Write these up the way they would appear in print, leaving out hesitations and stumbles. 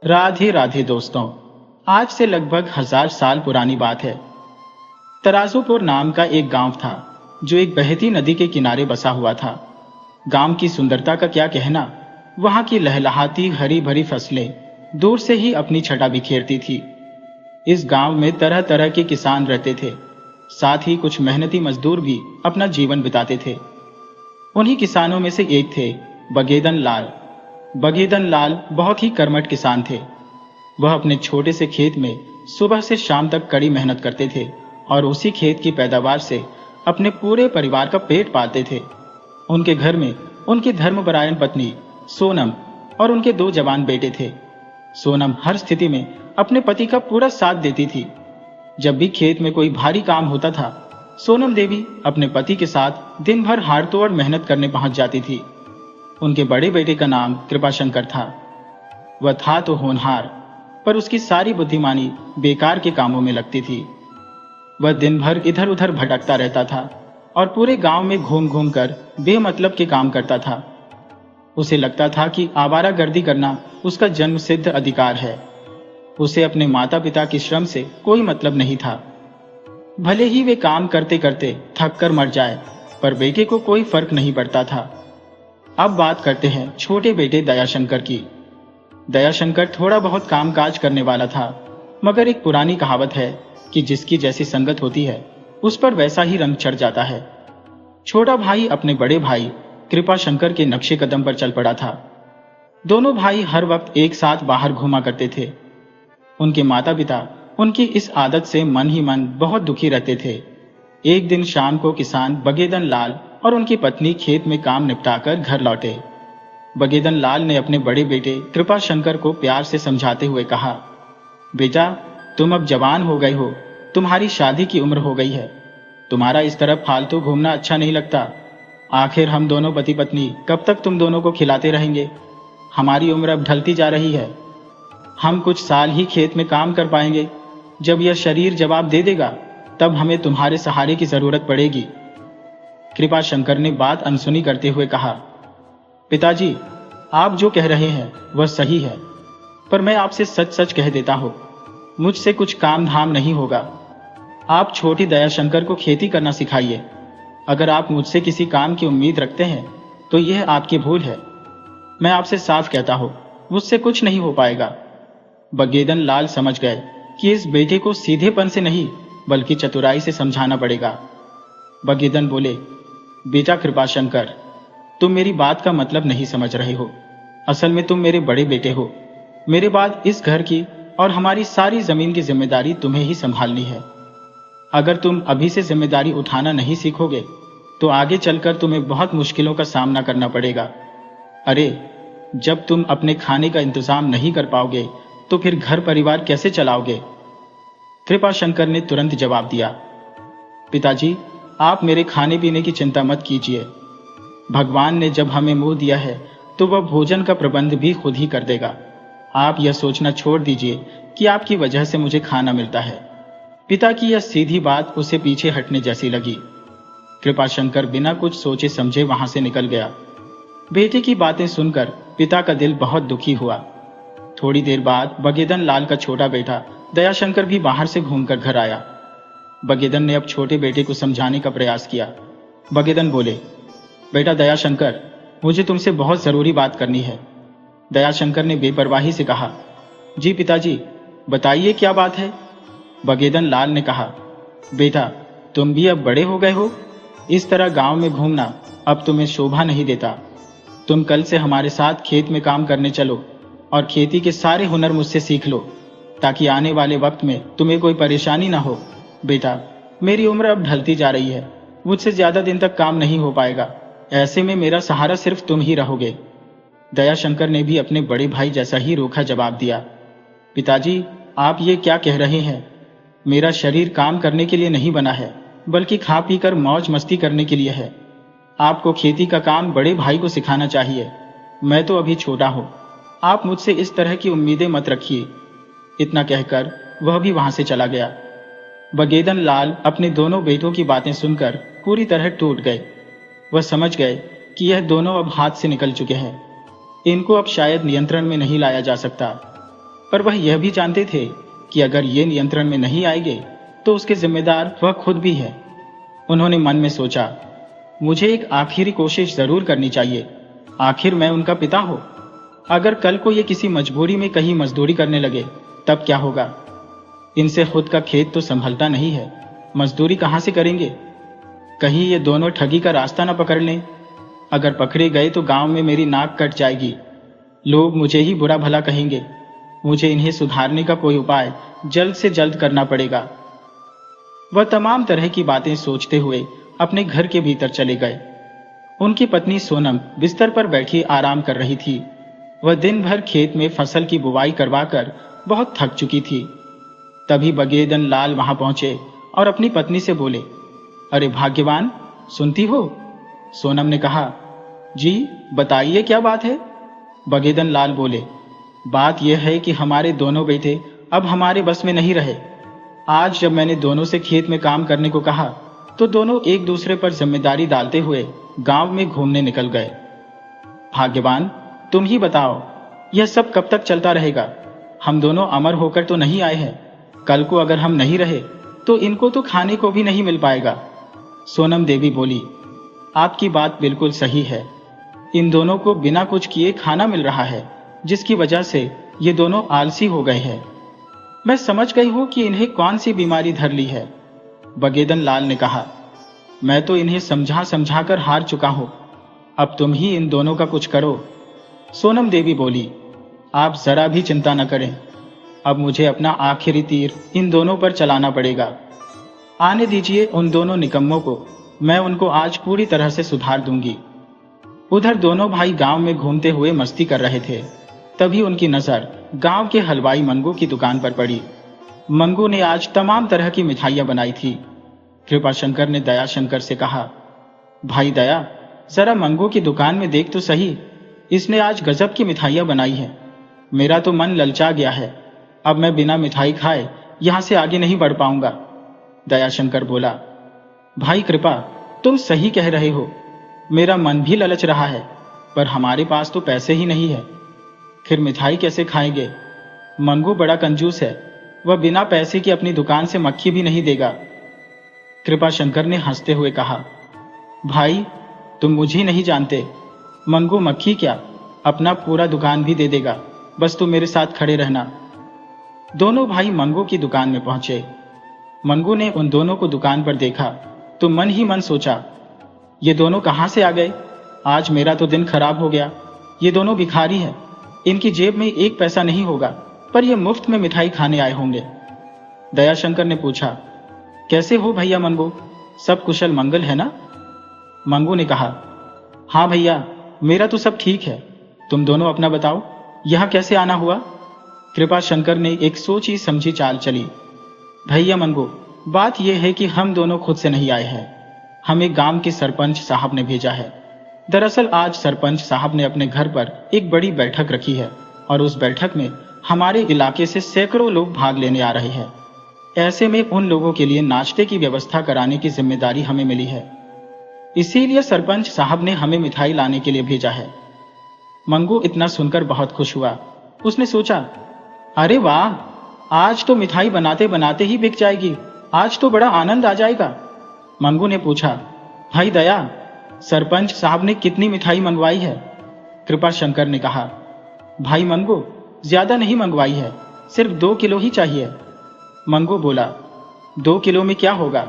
राधे राधे दोस्तों। आज से लगभग 1000 साल पुरानी बात है। तराजूपुर नाम का एक गांव था जो एक बहती नदी के किनारे बसा हुआ था। गांव की सुंदरता का क्या कहना। वहां की लहलहाती हरी भरी फसलें दूर से ही अपनी छटा बिखेरती थी। इस गांव में तरह तरह के किसान रहते थे, साथ ही कुछ मेहनती मजदूर भी अपना जीवन बिताते थे। उन्हीं किसानों में से एक थे बगेदन लाल। बगेदन लाल बहुत ही कर्मठ किसान थे। वह अपने छोटे से खेत में सुबह से शाम तक कड़ी मेहनत करते थे और उसी खेत की पैदावार से अपने पूरे परिवार का पेट पालते थे। उनके घर में उनकी धर्मपरायण पत्नी सोनम और उनके 2 जवान बेटे थे। सोनम हर स्थिति में अपने पति का पूरा साथ देती थी। जब भी खेत में कोई भारी काम होता था, सोनम देवी अपने पति के साथ दिन भर हाड़तोड़ मेहनत करने पहुंच जाती थी। उनके बड़े बेटे का नाम कृपाशंकर था। वह था तो होनहार, पर उसकी सारी बुद्धिमानी बेकार के कामों में लगती थी। वह दिन भर इधर उधर भटकता रहता था और पूरे गांव में घूम घूम कर बेमतलब के काम करता था। उसे लगता था कि आवारागर्दी करना उसका जन्म सिद्ध अधिकार है। उसे अपने माता पिता के श्रम से कोई मतलब नहीं था। भले ही वे काम करते करते थक कर मर जाए, पर बेटे को कोई फर्क नहीं पड़ता था। अब बात करते हैं छोटे बेटे दयाशंकर की। दयाशंकर थोड़ा बहुत कामकाज करने वाला था, मगर एक पुरानी कहावत है कि जिसकी जैसी संगत होती है उस पर वैसा ही रंग चढ़ जाता है। छोटा भाई अपने बड़े भाई कृपाशंकर के नक्शे कदम पर चल पड़ा था। दोनों भाई हर वक्त एक साथ बाहर घूमा करते थे। उनके माता पिता उनकी इस आदत से मन ही मन बहुत दुखी रहते थे। एक दिन शाम को किसान बगेदन लाल और उनकी पत्नी खेत में काम निपटाकर घर लौटे। बगेदन लाल ने अपने बड़े बेटे कृपाशंकर को प्यार से समझाते हुए कहा, बेटा, तुम अब जवान हो गए हो, तुम्हारी शादी की उम्र हो गई है। तुम्हारा इस तरह फालतू घूमना अच्छा नहीं लगता। आखिर हम दोनों पति पत्नी कब तक तुम दोनों को खिलाते रहेंगे। हमारी उम्र अब ढलती जा रही है। हम कुछ साल ही खेत में काम कर पाएंगे। जब यह शरीर जवाब दे देगा, तब हमें तुम्हारे सहारे की जरूरत पड़ेगी। कृपाशंकर ने बात अनसुनी करते हुए कहा, पिताजी, आप जो कह रहे हैं वह सही है, पर मैं आपसे सच सच कह देता हूं, मुझसे कुछ काम धाम नहीं होगा। आप छोटी दयाशंकर को खेती करना सिखाइए। अगर आप मुझसे किसी काम की उम्मीद रखते हैं तो यह आपकी भूल है। मैं आपसे साफ कहता हूं, मुझसे कुछ नहीं हो पाएगा। बगेदन लाल समझ गए कि इस बेटे को सीधेपन से नहीं बल्कि चतुराई से समझाना पड़ेगा। बगेदन बोले, बेटा कृपाशंकर, तुम मेरी बात का मतलब नहीं समझ रहे हो। असल में तुम मेरे बड़े बेटे हो। मेरे बाद इस घर की और हमारी सारी जमीन की जिम्मेदारी तुम्हें ही संभालनी है। अगर तुम अभी से जिम्मेदारी उठाना नहीं सीखोगे तो आगे चलकर तुम्हें बहुत मुश्किलों का सामना करना पड़ेगा। अरे, जब तुम अपने खाने का इंतजाम नहीं कर पाओगे तो फिर घर परिवार कैसे चलाओगे। कृपाशंकर ने तुरंत जवाब दिया, पिताजी, आप मेरे खाने पीने की चिंता मत कीजिए। भगवान ने जब हमें मुंह दिया है तो वह भोजन का प्रबंध भी खुद ही कर देगा। आप यह सोचना छोड़ दीजिए कि आपकी वजह से मुझे खाना मिलता है। पिता की यह सीधी बात उसे पीछे हटने जैसी लगी। कृपाशंकर बिना कुछ सोचे समझे वहां से निकल गया। बेटे की बातें सुनकर पिता का दिल बहुत दुखी हुआ। थोड़ी देर बाद बगेदन लाल का छोटा बेटा दयाशंकर भी बाहर से घूमकर घर आया। बगेदन ने अब छोटे बेटे को समझाने का प्रयास किया। बगेदन बोले, बेटा दयाशंकर, मुझे तुमसे बहुत जरूरी बात करनी है। दयाशंकर ने बेपरवाही से कहा, जी पिताजी, बताइए क्या बात है। बगेदन लाल ने कहा, बेटा, तुम भी अब बड़े हो गए हो। इस तरह गांव में घूमना अब तुम्हें शोभा नहीं देता। तुम कल से हमारे साथ खेत में काम करने चलो और खेती के सारे हुनर मुझसे सीख लो, ताकि आने वाले वक्त में तुम्हें कोई परेशानी ना हो। बेटा, मेरी उम्र अब ढलती जा रही है, मुझसे ज्यादा दिन तक काम नहीं हो पाएगा। ऐसे में मेरा सहारा सिर्फ तुम ही रहोगे। दयाशंकर ने भी अपने बड़े भाई जैसा ही रूखा जवाब दिया, पिताजी, आप ये क्या कह रहे हैं। मेरा शरीर काम करने के लिए नहीं बना है, बल्कि खा पी कर मौज मस्ती करने के लिए है। आपको खेती का काम बड़े भाई को सिखाना चाहिए। मैं तो अभी छोटा हूं। आप मुझसे इस तरह की उम्मीदें मत रखिए। इतना कहकर वह भी वहां से चला गया। बगेदन लाल अपने दोनों बेटों की बातें सुनकर पूरी तरह टूट गए। वह समझ गए कि यह दोनों अब हाथ से निकल चुके हैं। इनको अब शायद नियंत्रण में नहीं लाया जा सकता। पर वह यह भी जानते थे कि अगर ये नियंत्रण में नहीं आएंगे तो उसके जिम्मेदार वह खुद भी है। उन्होंने मन में सोचा, मुझे एक आखिरी कोशिश जरूर करनी चाहिए, आखिर मैं उनका पिता हूं। अगर कल को ये किसी मजबूरी में कहीं मजदूरी करने लगे तब क्या होगा? इनसे खुद का खेत तो संभलता नहीं है, मजदूरी कहां से करेंगे? कहीं ये दोनों ठगी का रास्ता न पकड़ लें। अगर पकड़े गए तो गांव में मेरी नाक कट जाएगी, लोग मुझे ही बुरा भला कहेंगे। मुझे इन्हें सुधारने का कोई उपाय जल्द से जल्द करना पड़ेगा। वह तमाम तरह की बातें सोचते हुए अपने घर के भीतर चले गए। उनकी पत्नी सोनम बिस्तर पर बैठी आराम कर रही थी। वह दिन भर खेत में फसल की बुवाई करवाकर बहुत थक चुकी थी। तभी बगेदन लाल वहां पहुंचे और अपनी पत्नी से बोले, अरे भाग्यवान, सुनती हो? सोनम ने कहा, जी बताइए क्या बात है? बगेदन लाल बोले, बात यह है कि हमारे दोनों बेटे अब हमारे बस में नहीं रहे। आज जब मैंने दोनों से खेत में काम करने को कहा तो दोनों एक दूसरे पर जिम्मेदारी डालते हुए गांव में घूमने निकल गए। भाग्यवान, तुम ही बताओ, यह सब कब तक चलता रहेगा? हम दोनों अमर होकर तो नहीं आए हैं। कल को अगर हम नहीं रहे तो इनको तो खाने को भी नहीं मिल पाएगा। सोनम देवी बोली, आपकी बात बिल्कुल सही है। इन दोनों को बिना कुछ किए खाना मिल रहा है, जिसकी वजह से ये दोनों आलसी हो गए हैं। मैं समझ गई हूं कि इन्हें कौन सी बीमारी धर ली है। बगेदन लाल ने कहा, मैं तो इन्हें समझा समझा कर हार चुका हूं, अब तुम ही इन दोनों का कुछ करो। सोनम देवी बोली, आप जरा भी चिंता न करें, अब मुझे अपना आखिरी तीर इन दोनों पर चलाना पड़ेगा। आने दीजिए उन दोनों निकम्मों को, मैं उनको आज पूरी तरह से सुधार दूंगी। उधर दोनों भाई गांव में घूमते हुए मस्ती कर रहे थे। तभी उनकी नजर गांव के हलवाई मंगू की दुकान पर पड़ी। मंगू ने आज तमाम तरह की मिठाइयां बनाई थी। कृपाशंकर ने दयाशंकर से कहा, भाई दया, जरा मंगू की दुकान में देख तो सही, इसने आज गजब की मिठाइयां बनाई हैं। मेरा तो मन ललचा गया है, अब मैं बिना मिठाई खाए यहां से आगे नहीं बढ़ पाऊंगा। दयाशंकर बोला, भाई कृपा, तुम सही कह रहे हो, मेरा मन भी ललच रहा है, पर हमारे पास तो पैसे ही नहीं है, फिर मिठाई कैसे खाएंगे? मंगू बड़ा कंजूस है, वह बिना पैसे की अपनी दुकान से मक्खी भी नहीं देगा। कृपाशंकर ने हंसते हुए कहा, भाई तुम मुझे नहीं जानते, मंगू मक्खी क्या, अपना पूरा दुकान भी दे देगा, बस तुम मेरे साथ खड़े रहना। दोनों भाई मंगू की दुकान में पहुंचे। मंगू ने उन दोनों को दुकान पर देखा तो मन ही मन सोचा, ये दोनों कहां से आ गए? आज मेरा तो दिन खराब हो गया। ये दोनों भिखारी हैं, इनकी जेब में एक पैसा नहीं होगा, पर ये मुफ्त में मिठाई खाने आए होंगे। दयाशंकर ने पूछा, कैसे हो भैया मंगू, सब कुशल मंगल है ना? मंगू ने कहा, हाँ भैया, मेरा तो सब ठीक है, तुम दोनों अपना बताओ, यहां कैसे आना हुआ? कृपाशंकर ने एक सोची समझी चाल चली। भैया मंगू, बात यह है कि हम दोनों खुद से नहीं आए हैं, हमें गांव के सरपंच साहब ने भेजा है। दरअसल आज सरपंच साहब ने अपने घर पर एक बड़ी बैठक रखी है और उस बैठक में हमारे इलाके से सैकड़ों लोग भाग लेने आ रहे हैं। ऐसे में उन लोगों के लिए नाश्ते की व्यवस्था कराने की जिम्मेदारी हमें मिली है, इसीलिए सरपंच साहब ने हमें मिठाई लाने के लिए भेजा है। मंगू इतना सुनकर बहुत खुश हुआ। उसने सोचा, अरे वाह, आज तो मिठाई बनाते बनाते ही बिक जाएगी, आज तो बड़ा आनंद आ जाएगा। मंगू ने पूछा, भाई दया, सरपंच साहब ने कितनी मिठाई मंगवाई है? कृपाशंकर ने कहा, भाई मंगू, ज्यादा नहीं मंगवाई है, सिर्फ 2 किलो ही चाहिए। मंगू बोला, 2 किलो में क्या होगा,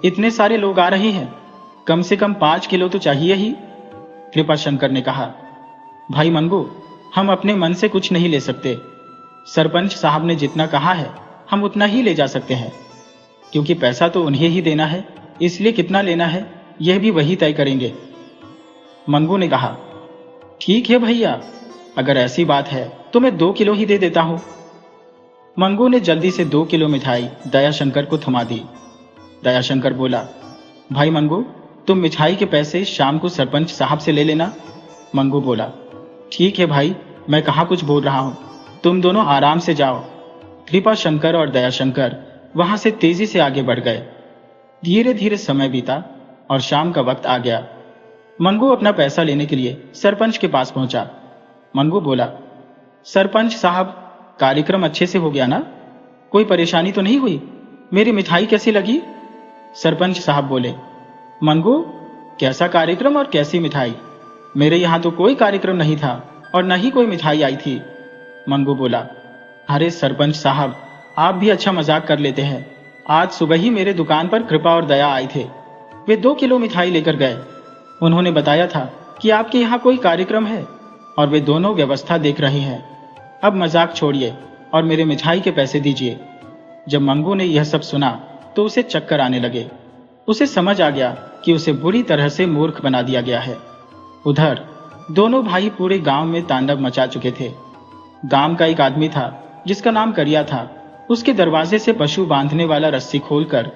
इतने सारे लोग आ रहे हैं, कम से कम 5 किलो तो चाहिए ही। कृपाशंकर ने कहा, भाई मंगू, हम अपने मन से कुछ नहीं ले सकते, सरपंच साहब ने जितना कहा है हम उतना ही ले जा सकते हैं, क्योंकि पैसा तो उन्हें ही देना है, इसलिए कितना लेना है यह भी वही तय करेंगे। मंगू ने कहा, ठीक है भैया, अगर ऐसी बात है तो मैं 2 किलो ही दे देता हूं। मंगू ने जल्दी से 2 किलो मिठाई दयाशंकर को थमा दी। दयाशंकर बोला, भाई मंगू, तुम मिठाई के पैसे शाम को सरपंच साहब से ले लेना। मंगू बोला, ठीक है भाई, मैं कहाँ कुछ बोल रहा हूं, तुम दोनों आराम से जाओ। कृपाशंकर और दयाशंकर वहां से तेजी से आगे बढ़ गए। धीरे धीरे समय बीता और शाम का वक्त आ गया। मंगू अपना पैसा लेने के लिए सरपंच के पास पहुंचा। मंगू बोला, सरपंच साहब, कार्यक्रम अच्छे से हो गया ना? कोई परेशानी तो नहीं हुई? मेरी मिठाई कैसी लगी? सरपंच साहब बोले। मंगू, कैसा कार्यक्रम और कैसी मिठाई? मेरे यहाँ तो कोई कार्यक्रम नहीं था और न ही कोई मिठाई आई थी। मंगू बोला। अरे सरपंच साहब, आप भी अच्छा मजाक कर लेते हैं। आज सुबह ही मेरे दुकान पर कृपा और दया आए थे। वे 2 किलो मिठाई लेकर गए। उन्होंने बताया था कि आपके यहाँ कोई कार्यक्रम है और वे दोनों व्यवस्था देख रहे हैं। अब मजाक छोड़िए और मेरे मिठाई के पैसे दीजिए। जब मंगू ने यह सब सुना तो उसे चक्कर आने लगे। उसे समझ आ गया कि उसे बुरी तरह से मूर्ख बना दिया गया है। उधर दोनों भाई पूरे गांव में तांडव मचा चुके थे। गांव का एक आदमी था जिसका नाम करिया था। उसके दरवाजे से पशु बांधने वाला रस्सी खोलकर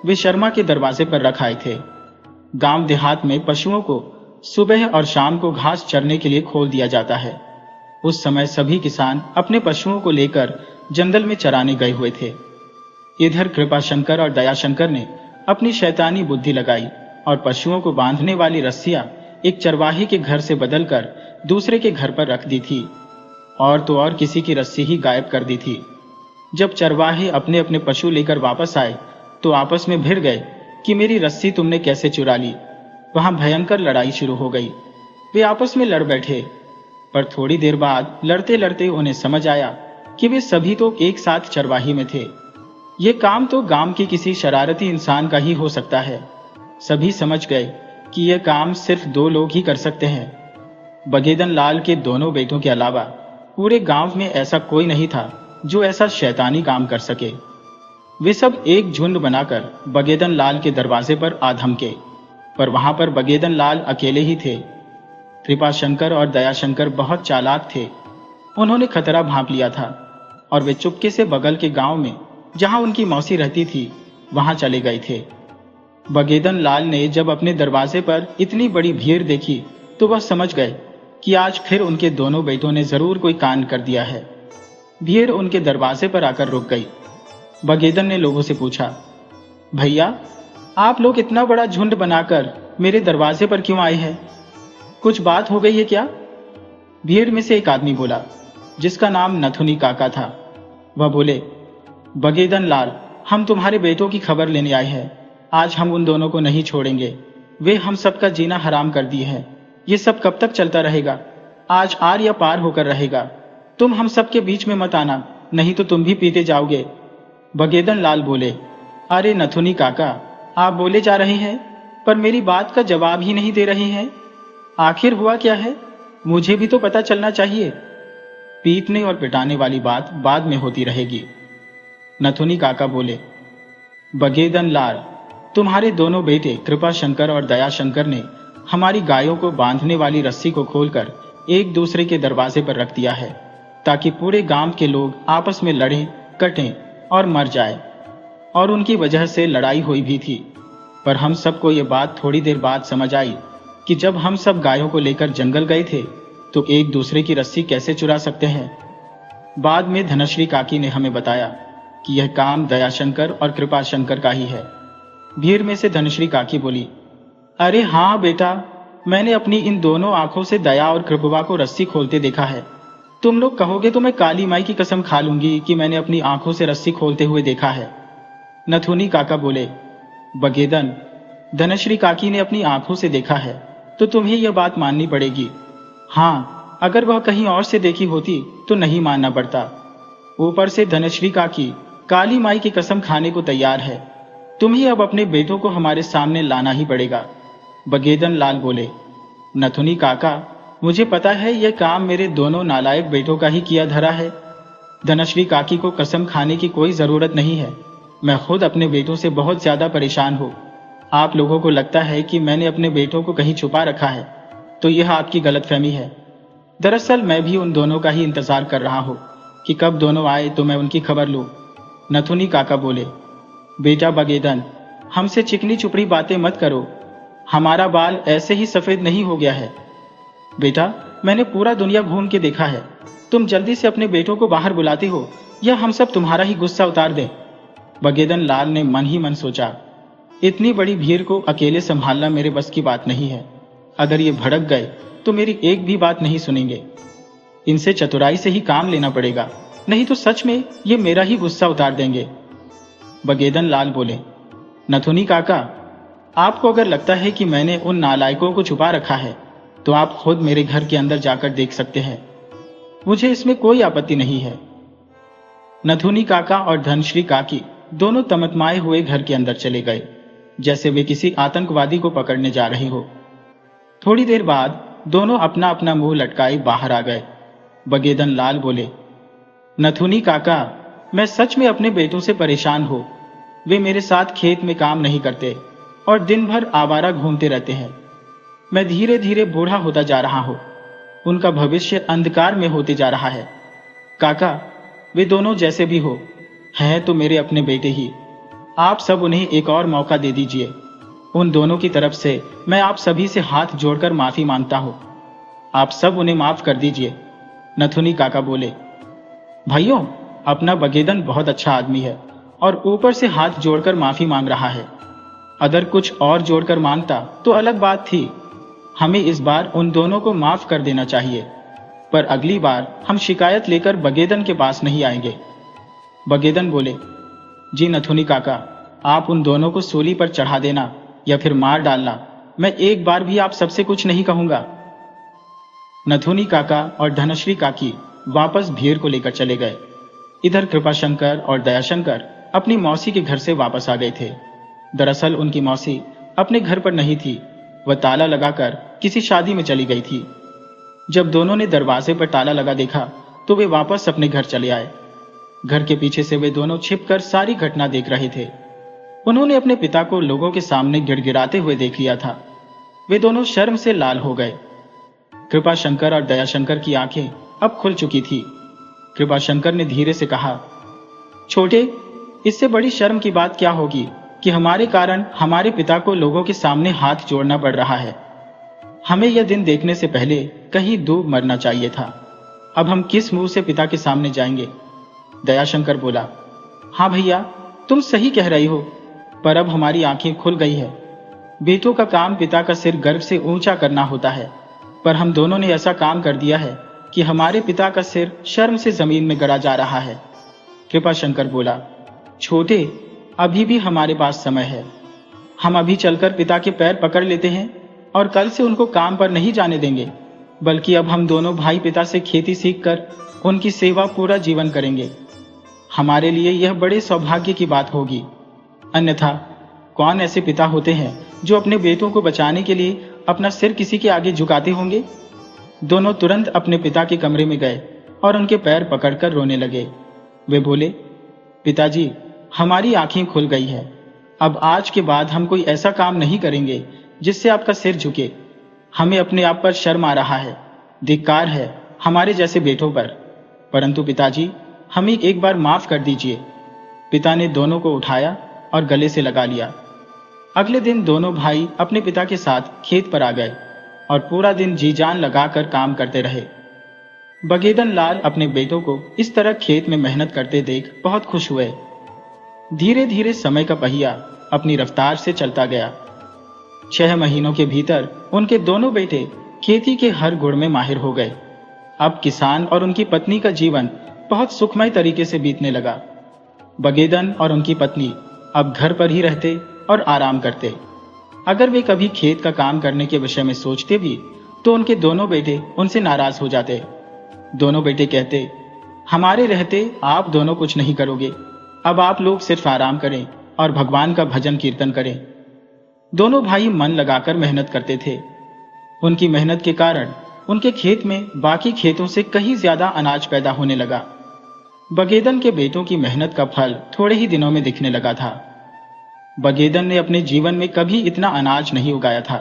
वे शर्मा के दरवाजे पर रख आए थे। गांव देहात में पशुओं को सुबह और शाम को घास चरने के लिए खोल दिया जाता है। उस समय सभी किसान अपने पशुओं को लेकर जंगल में चराने गए हुए थे। इधर कृपाशंकर और दयाशंकर ने अपनी शैतानी बुद्धि लगाई और पशुओं को बांधने वाली रस्सियां एक चरवाहे के घर से बदलकर दूसरे के घर पर रख दी थी और तो और किसी की रस्सी ही गायब कर दी थी। जब चरवाहे अपने अपने पशु लेकर वापस आए तो आपस में भिड़ गए कि मेरी रस्सी तुमने कैसे चुरा ली। वहां भयंकर लड़ाई शुरू हो गई। वे आपस में लड़ बैठे, पर थोड़ी देर बाद लड़ते लड़ते उन्हें समझ आया कि वे सभी तो एक साथ चरवाही में थे। ये काम तो गांव के किसी शरारती इंसान का ही हो सकता है। सभी समझ गए कि यह काम सिर्फ 2 लोग ही कर सकते हैं। बगेदन लाल के दोनों बेटों के अलावा पूरे गांव में ऐसा कोई नहीं था जो ऐसा शैतानी काम कर सके। वे सब एक झुंड बनाकर बगेदन लाल के दरवाजे पर आ धमके, पर वहां पर बगेदन लाल अकेले ही थे। कृपाशंकर और दयाशंकर बहुत चालाक थे। उन्होंने खतरा भांप लिया था और वे चुपके से बगल के गांव में जहां उनकी मौसी रहती थी वहां चले गए थे। बगेदन लाल ने जब अपने दरवाजे पर इतनी बड़ी भीड़ देखी तो वह समझ गए कि आज फिर उनके दोनों बेटों ने जरूर कोई कांड कर दिया है। भीड़ उनके दरवाजे पर आकर रुक गई। बगेदन ने लोगों से पूछा, भैया, आप लोग इतना बड़ा झुंड बनाकर मेरे दरवाजे पर क्यों आए हैं? कुछ बात हो गई है क्या? भीड़ में से एक आदमी बोला, जिसका नाम नथुनी काका था। वह बोले, बगेदन लाल, हम तुम्हारे बेटों की खबर लेने आए हैं। आज हम उन दोनों को नहीं छोड़ेंगे। वे हम सबका जीना हराम कर दिए हैं। ये सब कब तक चलता रहेगा? आज आर या पार होकर रहेगा। तुम हम सबके बीच में मत आना, नहीं तो तुम भी पीटे जाओगे। बगेदन लाल बोले, अरे नथुनी काका, आप बोले जा रहे हैं पर मेरी बात का जवाब ही नहीं दे रहे हैं। आखिर हुआ क्या है? मुझे भी तो पता चलना चाहिए। पीटने और पिटाने वाली बात बाद में होती रहेगी। नथुनी काका बोले, बगेदन लाल, तुम्हारे दोनों बेटे कृपाशंकर और दयाशंकर ने हमारी गायों को बांधने वाली रस्सी को खोलकर एक दूसरे के दरवाजे पर रख दिया है ताकि पूरे गांव के लोग आपस में लड़ें, कटें और मर जाए। और उनकी वजह से लड़ाई हुई भी थी। पर हम सबको ये बात थोड़ी देर बाद समझ आई कि जब हम सब गायों को लेकर जंगल गए थे तो एक दूसरे की रस्सी कैसे चुरा सकते हैं। बाद में धनश्री काकी ने हमें बताया कि यह काम दयाशंकर और कृपाशंकर का ही है। भीड़ में से धनश्री काकी बोली, अरे हाँ बेटा, मैंने अपनी इन दोनों आंखों से दया और कृपवा को रस्सी खोलते देखा है। तुम लोग कहोगे तो मैं काली माई की कसम खा लूंगी कि मैंने अपनी आंखों से रस्सी खोलते हुए देखा है। नथुनी काका बोले, बगेदन, धनश्री काकी ने अपनी आंखों से देखा है तो तुम्हें यह बात माननी पड़ेगी। हाँ, अगर वह कहीं और से देखी होती तो नहीं मानना पड़ता। ऊपर से धनश्री काकी काली माई की कसम खाने को तैयार है। तुम्हें अब अपने बेटों को हमारे सामने लाना ही पड़ेगा। बगेदन लाल बोले, नथुनी काका, मुझे पता है यह काम मेरे दोनों नालायक बेटों का ही किया धरा है। धनश्री काकी को कसम खाने की कोई जरूरत नहीं है। मैं खुद अपने बेटों से बहुत ज्यादा परेशान हूँ। आप लोगों को लगता है कि मैंने अपने बेटों को कहीं छुपा रखा है, तो यह आपकी गलतफहमी है। दरअसल मैं भी उन दोनों का ही इंतजार कर रहा हूँ कि कब दोनों आए तो मैं उनकी खबर लूँ। नथुनी काका बोले, बेटा बगेदन, हमसे चिकनी चुपड़ी बातें मत करो। हमारा बाल ऐसे ही सफेद नहीं हो गया है। बेटा, मैंने पूरा दुनिया घूम के देखा है। तुम जल्दी से अपने बेटों को बाहर बुलाते हो या हम सब तुम्हारा ही गुस्सा उतार दें। बगेदन लाल ने मन ही मन सोचा, इतनी बड़ी भीड़ को अकेले संभालना मेरे बस की बात नहीं है। अगर ये भड़क गए तो मेरी एक भी बात नहीं सुनेंगे। इनसे चतुराई से ही काम लेना पड़ेगा। नहीं तो सच में ये मेरा ही गुस्सा उतार देंगे। बगेदन लाल बोले, नथुनी काका, आपको अगर लगता है कि मैंने उन नालायकों को छुपा रखा है तो आप खुद मेरे घर के अंदर जाकर देख सकते हैं, मुझे इसमें कोई आपत्ति नहीं है। नथुनी काका और धनश्री काकी दोनों तमतमाए हुए घर के अंदर चले गए, जैसे वे किसी आतंकवादी को पकड़ने जा रहे हो। थोड़ी देर बाद दोनों अपना अपना मुंह लटकाए बाहर आ गए। बगेदन लाल बोले, नथुनी काका, मैं सच में अपने बेटों से परेशान हूं। वे मेरे साथ खेत में काम नहीं करते और दिन भर आवारा घूमते रहते हैं। मैं धीरे धीरे बूढ़ा होता जा रहा हूं, उनका भविष्य अंधकार में होते जा रहा है। काका, वे दोनों जैसे भी हो, हैं तो मेरे अपने बेटे ही। आप सब उन्हें एक और मौका दे दीजिए। उन दोनों की तरफ से मैं आप सभी से हाथ जोड़कर माफी मांगता हूं। आप सब उन्हें माफ कर दीजिए। नथुनी काका बोले, भाइयों, अपना बगेदन बहुत अच्छा आदमी है और ऊपर से हाथ जोड़कर माफी मांग रहा है। अगर कुछ और जोड़कर मांगता तो अलग बात थी। हमें इस बार उन दोनों को माफ कर देना चाहिए, पर अगली बार हम शिकायत लेकर बगेदन के पास नहीं आएंगे। बगेदन बोले, जी नथुनी काका, आप उन दोनों को सूली पर चढ़ा देना या फिर मार डालना, मैं एक बार भी आप सबसे कुछ नहीं कहूंगा। नथुनी काका और धनश्री काकी वापस भीड़ को लेकर चले गए। इधर कृपाशंकर और दयाशंकर अपनी मौसी के घर से वापस आ गए थे। दरअसल उनकी मौसी अपने घर पर नहीं थी, वह ताला लगाकर किसी शादी में चली गई थी। जब दोनों ने दरवाजे पर ताला लगा देखा तो वे वापस अपने घर चले आए। घर के पीछे से वे दोनों छिपकर सारी घटना देख रहे थे। उन्होंने अपने पिता को लोगों के सामने गिड़गिड़ाते हुए देख लिया था। वे दोनों शर्म से लाल हो गए। कृपाशंकर और दयाशंकर की आंखें अब खुल चुकी थी। कृपाशंकर ने धीरे से कहा, छोटे, इससे बड़ी शर्म की बात क्या होगी कि हमारे कारण हमारे पिता को लोगों के सामने हाथ जोड़ना पड़ रहा है। हमें यह दिन देखने से पहले कहीं डूब मरना चाहिए था। अब हम किस मुंह से पिता के सामने जाएंगे? दयाशंकर बोला, हाँ भैया, तुम सही कह रही हो, पर अब हमारी आंखें खुल गई है। बेटों का काम पिता का सिर गर्व से ऊंचा करना होता है, पर हम दोनों ने ऐसा काम कर दिया है कि हमारे पिता का सिर शर्म से जमीन में गड़ा जा रहा है। कृपाशंकर बोला, छोटे, अभी भी हमारे पास समय है। हम अभी चलकर पिता के पैर पकड़ लेते हैं और कल से उनको काम पर नहीं जाने देंगे, बल्कि अब हम दोनों भाई पिता से खेती सीखकर उनकी सेवा पूरा जीवन करेंगे। हमारे लिए यह बड़े सौभाग्य की बात होगी। अन्यथा कौन ऐसे पिता होते हैं जो अपने बेटों को बचाने के लिए अपना सिर किसी के आगे झुकाते होंगे? दोनों तुरंत अपने पिता के कमरे में गए और उनके पैर पकड़कर रोने लगे। वे बोले, पिताजी, हमारी आंखें खुल गई है। अब आज के बाद हम कोई ऐसा काम नहीं करेंगे जिससे आपका सिर झुके। हमें अपने आप पर शर्म आ रहा है, धिक्कार है हमारे जैसे बेटों पर। परंतु पिताजी, हमें एक बार माफ कर दीजिए। पिता ने दोनों को उठाया और गले से लगा लिया। अगले दिन दोनों भाई अपने पिता के साथ खेत पर आ गए और पूरा दिन जी जान लगाकर काम करते रहे। बगेदन लाल अपने बेटों को इस तरह खेत में मेहनत करते देख बहुत खुश हुए। धीरे धीरे समय का पहिया अपनी रफ्तार से चलता गया। 6 महीनों के भीतर उनके दोनों बेटे खेती के हर गुण में माहिर हो गए। अब किसान और उनकी पत्नी का जीवन बहुत सुखमय तरीके से बीतने लगा। बगेदन और उनकी पत्नी अब घर पर ही रहते और आराम करते। अगर वे कभी खेत का काम करने के विषय में सोचते भी तो उनके दोनों बेटे उनसे नाराज हो जाते। दोनों बेटे कहते, हमारे रहते आप दोनों कुछ नहीं करोगे, अब आप लोग सिर्फ आराम करें और भगवान का भजन कीर्तन करें। दोनों भाई मन लगाकर मेहनत करते थे। उनकी मेहनत के कारण उनके खेत में बाकी खेतों से कहीं ज्यादा अनाज पैदा होने लगा। बगेदन के बेटों की मेहनत का फल थोड़े ही दिनों में दिखने लगा था। बगेदन ने अपने जीवन में कभी इतना अनाज नहीं उगाया था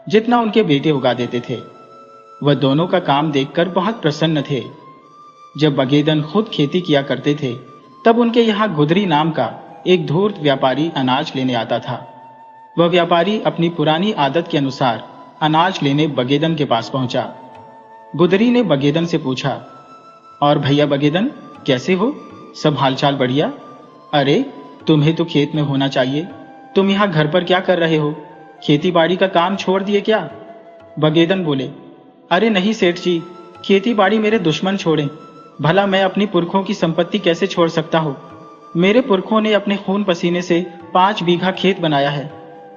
जितना उनके बेटे उगा देते थे। वह दोनों का काम देखकर बहुत प्रसन्न थे। जब बगेदन खुद खेती किया करते थे तब उनके यहाँ गुदरी नाम का एक धूर्त व्यापारी अनाज लेने आता था। वह व्यापारी अपनी पुरानी आदत के अनुसार अनाज लेने बगेदन के पास पहुंचा। गुदरी ने बगेदन से पूछा, और भैया बगेदन, कैसे हो? सब हालचाल बढ़िया? अरे, तुम्हें तो खेत में होना चाहिए। तुम यहाँ घर पर क्या कर रहे हो? खेती बाड़ी का काम छोड़ दिए क्या? बगेदन बोले, अरे नहीं सेठ जी, खेती बाड़ी मेरे दुश्मन छोड़े। भला मैं अपनी पुरखों की संपत्ति कैसे छोड़ सकता हूँ? मेरे पुरखों ने अपने खून पसीने से 5 बीघा खेत बनाया है,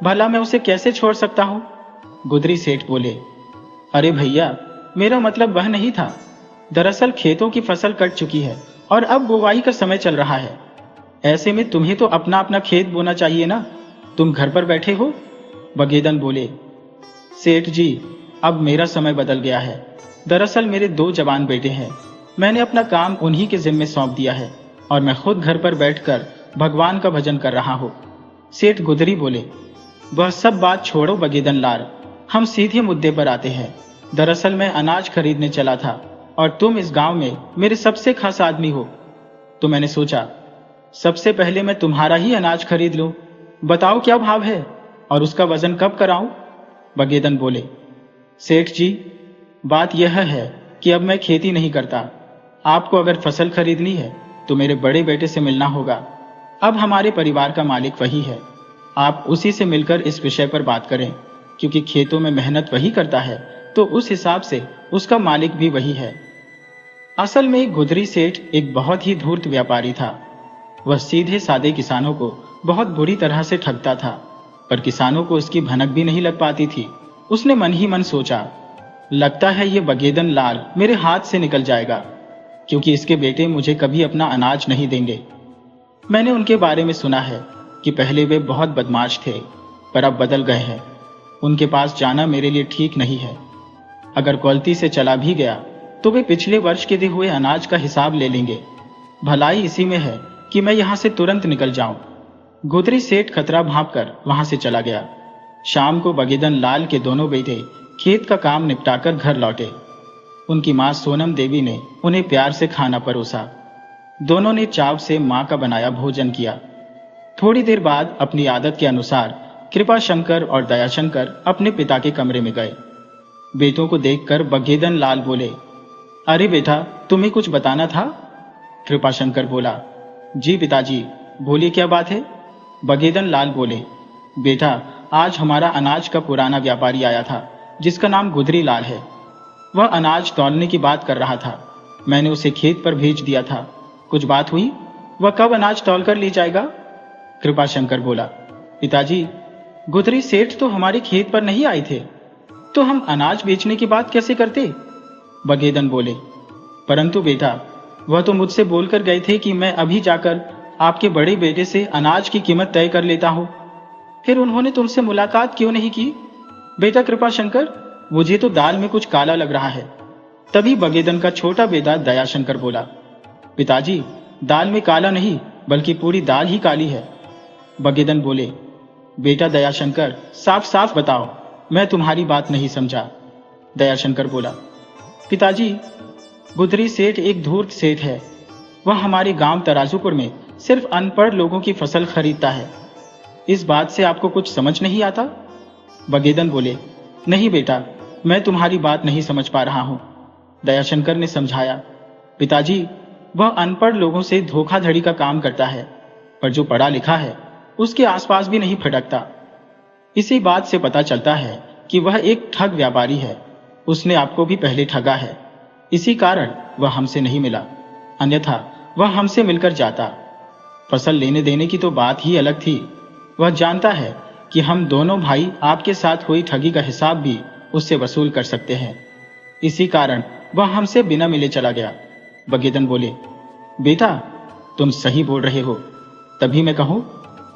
भला मैं उसे कैसे छोड़ सकता हूँ? गुदरी सेठ बोले, अरे भैया, मेरा मतलब वह नहीं था। दरअसल खेतों की फसल कट चुकी है और अब बुवाई का समय चल रहा है। ऐसे में तुम्हें तो अपना अपना खेत बोना चाहिए ना, तुम घर पर बैठे हो। बगेदन बोले, सेठ जी, अब मेरा समय बदल गया है। दरअसल मेरे 2 जवान बेटे हैं, मैंने अपना काम उन्हीं के जिम्मे सौंप दिया है और मैं खुद घर पर बैठकर भगवान का भजन कर रहा हूँ। सेठ गुदरी बोले, वह सब बात छोड़ो बगेदन लाल, हम सीधे मुद्दे पर आते हैं। दरअसल मैं अनाज खरीदने चला था और तुम इस गांव में मेरे सबसे खास आदमी हो, तो मैंने सोचा सबसे पहले मैं तुम्हारा ही अनाज खरीद लूं। बताओ क्या भाव है और उसका वजन कब कराऊं? बगेदन बोले, सेठ जी, बात यह है कि अब मैं खेती नहीं करता। आपको अगर फसल खरीदनी है तो मेरे बड़े बेटे से मिलना होगा। अब हमारे परिवार का मालिक वही है, आप उसी से मिलकर इस विषय पर बात करें, क्योंकि खेतों में मेहनत वही करता है तो उस हिसाब से उसका मालिक भी वही है। असल में गुदरी सेठ एक बहुत ही धूर्त व्यापारी था। वह सीधे सादे किसानों को बहुत बुरी तरह से ठगता था, पर किसानों को उसकी भनक भी नहीं लग पाती थी। उसने मन ही मन सोचा, लगता है ये बगेदन लाल मेरे हाथ से निकल जाएगा, क्योंकि इसके बेटे मुझे कभी अपना अनाज नहीं देंगे। मैंने उनके बारे में सुना है कि पहले वे बहुत बदमाश थे, पर अब बदल गए हैं। उनके पास जाना मेरे लिए ठीक नहीं है। अगर गलती से चला भी गया तो वे पिछले वर्ष के दिए हुए अनाज का हिसाब ले लेंगे। भलाई इसी में है कि मैं यहां से तुरंत निकल जाऊं। गुदरी सेठ खतरा भांपकर वहां से चला गया। शाम को बगेदन लाल के दोनों बेटे खेत का काम निपटाकर घर लौटे। उनकी मां सोनम देवी ने उन्हें प्यार से खाना परोसा। दोनों ने चाव से मां का बनाया भोजन किया। थोड़ी देर बाद अपनी आदत के अनुसार कृपा शंकर और दयाशंकर अपने पिता के कमरे में गए। बेटों को देखकर बगेदन लाल बोले, अरे बेटा, तुम्हें कुछ बताना था? कृपा शंकर बोला, जी पिताजी, बोलिए क्या बात है? बगेदन लाल बोले, बेटा, आज हमारा अनाज का पुराना व्यापारी आया था जिसका नाम गुदरी लाल है। वह अनाज तौलने की बात कर रहा था। मैंने उसे खेत पर भेज दिया था। कुछ बात हुई? वह कब अनाज तौल कर ले जाएगा? कृपा शंकर बोला, पिताजी, गुदरी सेठ तो हमारे खेत पर नहीं आए थे, तो हम अनाज बेचने की बात कैसे करते? बगेदन बोले, परंतु बेटा, वह तो मुझसे बोलकर गए थे कि मैं अभी जाकर आपके बड़े बेटे से अनाज की कीमत तय कर लेता हूं। फिर उन्होंने तुमसे मुलाकात क्यों नहीं की? बेटा कृपा शंकर, मुझे तो दाल में कुछ काला लग रहा है। तभी बगेदन का छोटा बेटा दयाशंकर बोला, पिताजी, दाल में काला नहीं बल्कि पूरी दाल ही काली है। बगेदन बोले, बेटा दयाशंकर, साफ साफ बताओ, मैं तुम्हारी बात नहीं समझा। दयाशंकर बोला, पिताजी, गुदरी सेठ एक धूर्त सेठ है। वह हमारे गांव तराजूपुर में सिर्फ अनपढ़ लोगों की फसल खरीदता है। इस बात से आपको कुछ समझ नहीं आता? बगेदन बोले, नहीं बेटा, मैं तुम्हारी बात नहीं समझ पा रहा हूं। दयाशंकर ने समझाया, पिताजी, वह अनपढ़ लोगों से धोखाधड़ी का काम करता है, पर जो पढ़ा लिखा है उसके आसपास भी नहीं फटकता। इसी बात से पता चलता है कि वह एक ठग व्यापारी है। उसने आपको भी पहले ठगा है, इसी कारण वह हमसे नहीं मिला, अन्यथा वह हमसे मिलकर जाता। फसल लेने देने की तो बात ही अलग थी। वह जानता है कि हम दोनों भाई आपके साथ हुई ठगी का हिसाब भी उससे वसूल कर सकते हैं, इसी कारण वह हमसे बिना मिले चला गया। बगेदन बोले, बेटा, तुम सही बोल रहे हो। तभी मैं कहूं,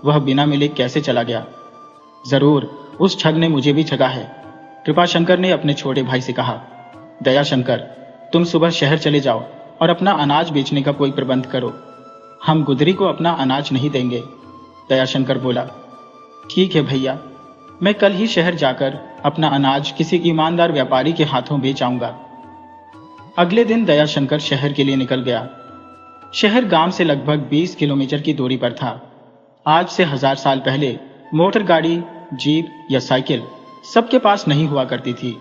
वह बिना मिले कैसे चला गया? जरूर उस ठग ने मुझे भी ठगा है। कृपाशंकर ने अपने छोटे भाई से कहा, दयाशंकर, तुम सुबह शहर चले जाओ और अपना अनाज बेचने का कोई प्रबंध करो। हम गुदरी को अपना अनाज नहीं देंगे। दयाशंकर बोला, ठीक है भैया, मैं कल ही शहर जाकर अपना अनाज किसी ईमानदार व्यापारी के हाथों बेच आऊंगा। अगले दिन दयाशंकर शहर के लिए निकल गया। शहर गांव से लगभग 20 किलोमीटर की दूरी पर था। आज से 1000 साल पहले मोटर गाड़ी, जीप या साइकिल सबके पास नहीं हुआ करती थी।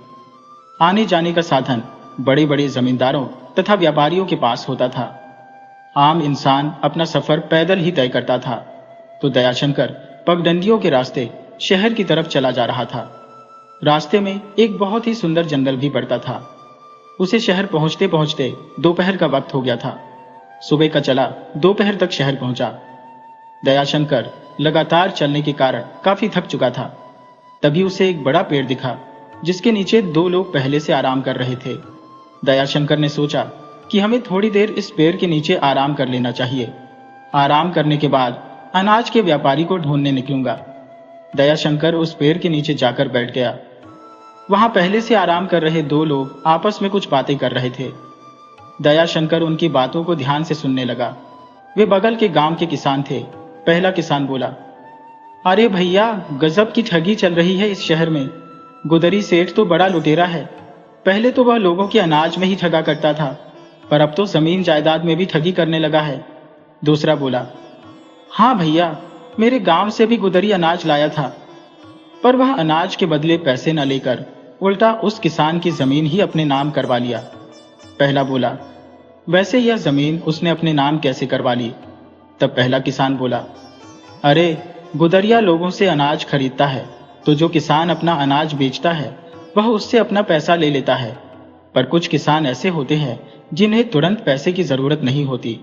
आने जाने का साधन बड़े बड़े जमींदारों तथा व्यापारियों के पास होता था। आम इंसान अपना सफर पैदल ही तय करता था, तो दयाशंकर पगडंडियों के रास्ते शहर की तरफ चला जा रहा था। रास्ते में एक बहुत ही सुंदर जंगल भी पड़ता था। उसे शहर पहुंचते पहुंचते दोपहर का वक्त हो गया था। सुबह का चला दोपहर तक शहर पहुंचा। दयाशंकर लगातार चलने के कारण काफी थक चुका था। तभी उसे एक बड़ा पेड़ दिखा जिसके नीचे दो लोग पहले से आराम कर रहे थे। दयाशंकर ने सोचा कि हमें थोड़ी देर इस पेड़ के नीचे आराम कर लेना चाहिए। आराम करने के बाद अनाज के व्यापारी को ढूंढने निकलूंगा। दयाशंकर उस पेड़ के नीचे जाकर बैठ गया। वहां पहले से आराम कर रहे दो लोग आपस में कुछ बातें कर रहे थे। दयाशंकर उनकी बातों को ध्यान से सुनने लगा। वे बगल के गांव के किसान थे। पहला किसान बोला, अरे भैया, गजब की ठगी चल रही है इस शहर में। गुदरी सेठ तो बड़ा लुटेरा है। पहले तो वह लोगों के अनाज में ही ठगा करता था, पर अब तो जमीन जायदाद में भी ठगी करने लगा है। दूसरा बोला, हाँ भैया, मेरे गांव से भी गुदरी अनाज लाया था, पर वह अनाज के बदले पैसे न लेकर उल्टा उस किसान की जमीन ही अपने नाम करवा लिया। पहला बोला, वैसे यह जमीन उसने अपने नाम कैसे करवा ली? तब पहला किसान बोला, अरे, गुदरिया लोगों से अनाज खरीदता है, तो जो किसान अपना अनाज बेचता है वह उससे अपना पैसा ले लेता है। पर कुछ किसान ऐसे होते हैं जिन्हें तुरंत पैसे की जरूरत नहीं होती,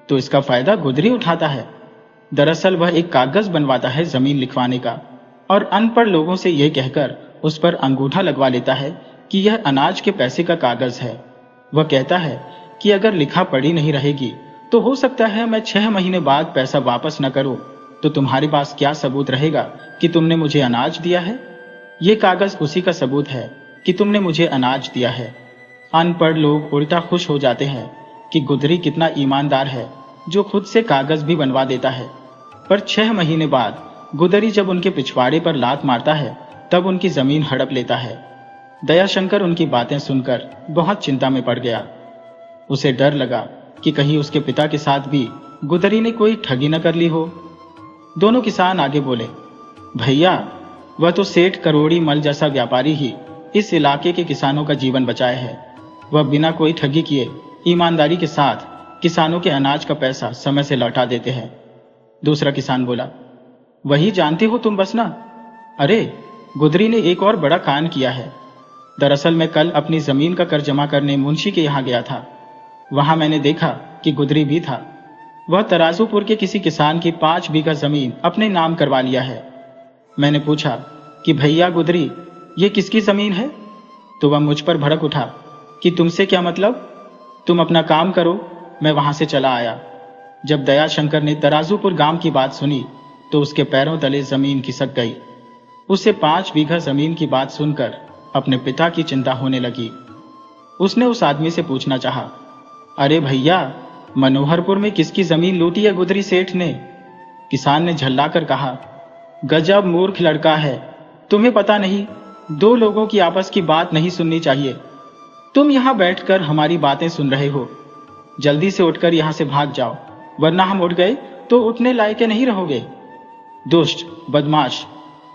तो इसका फायदा गुदरी उठाता है। दरअसल वह एक कागज बनवाता है जमीन लिखवाने का, और अनपढ़ लोगों से यह कहकर उस पर अंगूठा लगवा लेता है कि यह अनाज के पैसे का कागज है। वह कहता है कि अगर लिखा पढ़ी नहीं रहेगी तो हो सकता है मैं 6 महीने बाद पैसा वापस न करूं, तो तुम्हारे पास क्या सबूत रहेगा कि तुमने मुझे अनाज दिया है? ये कागज उसी का सबूत है कि तुमने मुझे अनाज दिया है। अनपढ़ लोग उल्टा खुश हो जाते हैं कि गुदरी कितना ईमानदार है जो खुद से कागज भी बनवा देता है। पर 6 महीने बाद गुदरी जब उनके पिछवाड़े पर लात मारता है तब उनकी जमीन हड़प लेता है। दयाशंकर उनकी बातें सुनकर बहुत चिंता में पड़ गया। उसे डर लगा कि कहीं उसके पिता के साथ भी गुदरी ने कोई ठगी न कर ली हो। दोनों किसान आगे बोले, भैया, वह तो सेठ करोड़ी मल जैसा व्यापारी ही इस इलाके के किसानों का जीवन बचाए है। वह बिना कोई ठगी किए ईमानदारी के साथ किसानों के अनाज का पैसा समय से लौटा देते हैं। दूसरा किसान बोला, वही जानते हो तुम बस ना। अरे, गुदरी ने एक और बड़ा कांड किया है। दरअसल मैं कल अपनी जमीन का कर जमा करने मुंशी के यहाँ गया था। वहां मैंने देखा कि गुदरी भी था। वह तराजूपुर के किसी किसान की 5 बीघा जमीन अपने नाम करवा लिया है। मैंने पूछा कि भैया गुदरी, ये किसकी जमीन है? तो वह मुझ पर भड़क उठा कि तुमसे क्या मतलब, तुम अपना काम करो। मैं वहां से चला आया। जब दयाशंकर ने तराजूपुर गांव की बात सुनी तो उसके पैरों तले जमीन खिसक गई। उसे 5 बीघा जमीन की बात सुनकर अपने पिता की चिंता होने लगी। उसने उस आदमी से पूछना चाहा, अरे भैया, मनोहरपुर में किसकी जमीन लूटी है गुदरी सेठ ने? किसान ने झल्लाकर कहा, गजब मूर्ख लड़का है, तुम्हें पता नहीं, 2 लोगों की आपस की बात नहीं सुननी चाहिए। तुम यहां बैठकर हमारी बातें सुन रहे हो। जल्दी से उठकर यहां से भाग जाओ, वरना हम उठ गए तो उठने लायक नहीं रहोगे। दुष्ट, बदमाश,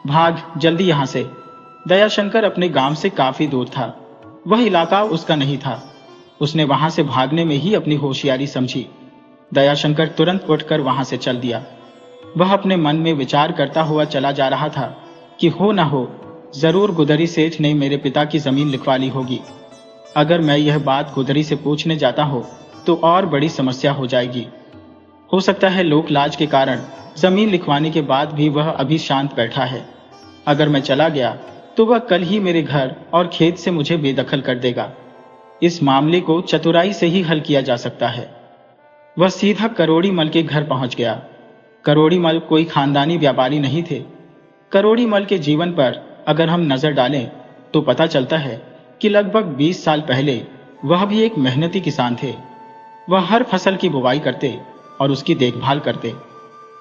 भाग जल्दी यहां से। दयाशंकर अपने गांव से काफी दूर था। वह इलाका उसका नहीं था। उसने वहां से भागने में ही अपनी होशियारी समझी। दयाशंकर तुरंत उठकर वहां से चल दिया। वह अपने मन में विचार करता हुआ चला जा रहा था कि हो ना हो, जरूर गुदरी सेठ ने मेरे पिता की जमीन लिखवा ली होगी। अगर मैं यह बात गुदरी से पूछने जाता हूं तो और बड़ी समस्या हो जाएगी। हो सकता है लोक लाज के कारण जमीन लिखवाने के बाद भी वह अभी शांत बैठा है। अगर मैं चला गया तो वह कल ही मेरे घर और खेत से मुझे बेदखल कर देगा। इस मामले को चतुराई से ही हल किया जा सकता है। वह सीधा करोड़ी मल के घर पहुंच गया। करोड़ी मल कोई खानदानी व्यापारी नहीं थे। करोड़ी मल के जीवन पर अगर हम नजर डालें तो पता चलता है कि लगभग 20 साल पहले वह भी एक मेहनती किसान थे। वह हर फसल की बुवाई करते और उसकी देखभाल करते।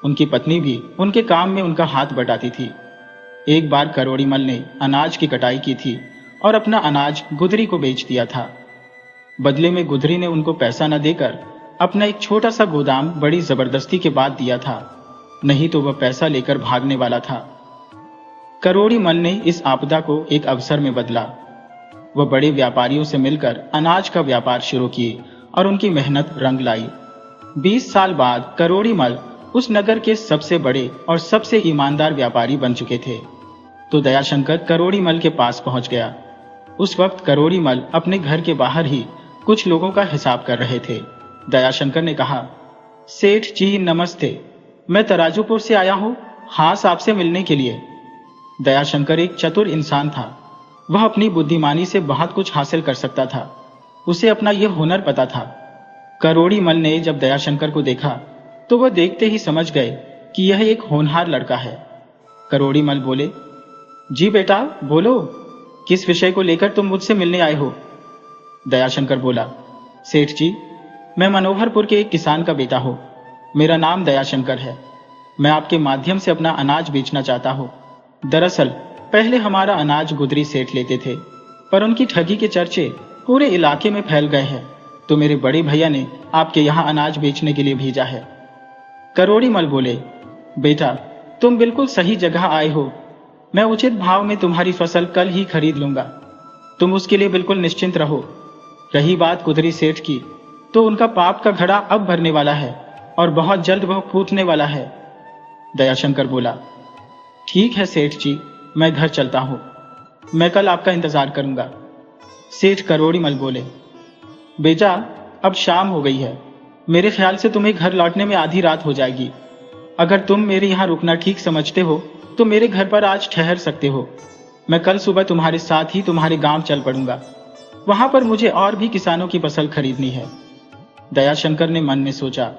उनकी पत्नी भी उनके काम में उनका हाथ बटाती थी। एक बार करोड़ी मल ने अनाज की कटाई की थी और अपना अनाज गुदरी को बेच दिया था। बदले में गुदरी ने उनको पैसा न देकर अपना एक छोटा सा गोदाम बड़ी जबरदस्ती के बाद दिया था, नहीं तो वह पैसा लेकर भागने वाला था। करोड़ी मल ने इस आपदा को एक अवसर में बदला। वह बड़े व्यापारियों से मिलकर अनाज का व्यापार शुरू किए और उनकी मेहनत रंग लाई। 20 साल बाद करोड़ी मल उस नगर के सबसे बड़े और सबसे ईमानदार व्यापारी बन चुके थे। तो दयाशंकर करोड़ी मल के पास पहुंच गया। उस वक्त करोड़ी मल अपने घर के बाहर ही कुछ लोगों का हिसाब कर रहे थे। दयाशंकर ने कहा, सेठ जी नमस्ते, मैं तराजूपुर से आया हूँ खास आपसे मिलने के लिए। दयाशंकर एक चतुर इंसान था। वह अपनी बुद्धिमानी से बहुत कुछ हासिल कर सकता था। उसे अपना यह हुनर पता था। करोड़ी मल ने जब दयाशंकर को देखा तो वह देखते ही समझ गए कि यह एक होनहार लड़का है। करोड़ी मल बोले, जी बेटा बोलो, किस विषय को लेकर तुम मुझसे मिलने आए हो? दयाशंकर बोला, सेठ जी, मैं मनोहरपुर के एक किसान का बेटा हूं। मेरा नाम दयाशंकर है। मैं आपके माध्यम से अपना अनाज बेचना चाहता हूं। दरअसल पहले हमारा अनाज गुदरी सेठ लेते थे, पर उनकी ठगी के चर्चे पूरे इलाके में फैल गए हैं, तो मेरे बड़े भैया ने आपके यहाँ अनाज बेचने के लिए भेजा है। करोड़ी मल बोले, बेटा तुम बिल्कुल सही जगह आए हो। मैं उचित भाव में तुम्हारी फसल कल ही खरीद लूंगा। तुम उसके लिए बिल्कुल निश्चिंत रहो। रही बात गुदरी सेठ की, तो उनका पाप का घड़ा अब भरने वाला है और बहुत जल्द वह फूटने वाला है। दयाशंकर बोला, ठीक है सेठ जी, मैं घर चलता हूं। मैं कल आपका इंतजार करूंगा। सेठ करोड़ी मल बोले, बेटा अब शाम हो गई है। मेरे ख्याल से तुम्हें घर लौटने में आधी रात हो जाएगी। अगर तुम मेरे यहाँ रुकना ठीक समझते हो तो मेरे घर पर आज ठहर सकते हो। मैं कल सुबह तुम्हारे साथ ही तुम्हारे गांव चल पड़ूंगा। वहां पर मुझे और भी किसानों की फसल खरीदनी है। दयाशंकर ने मन में सोचा,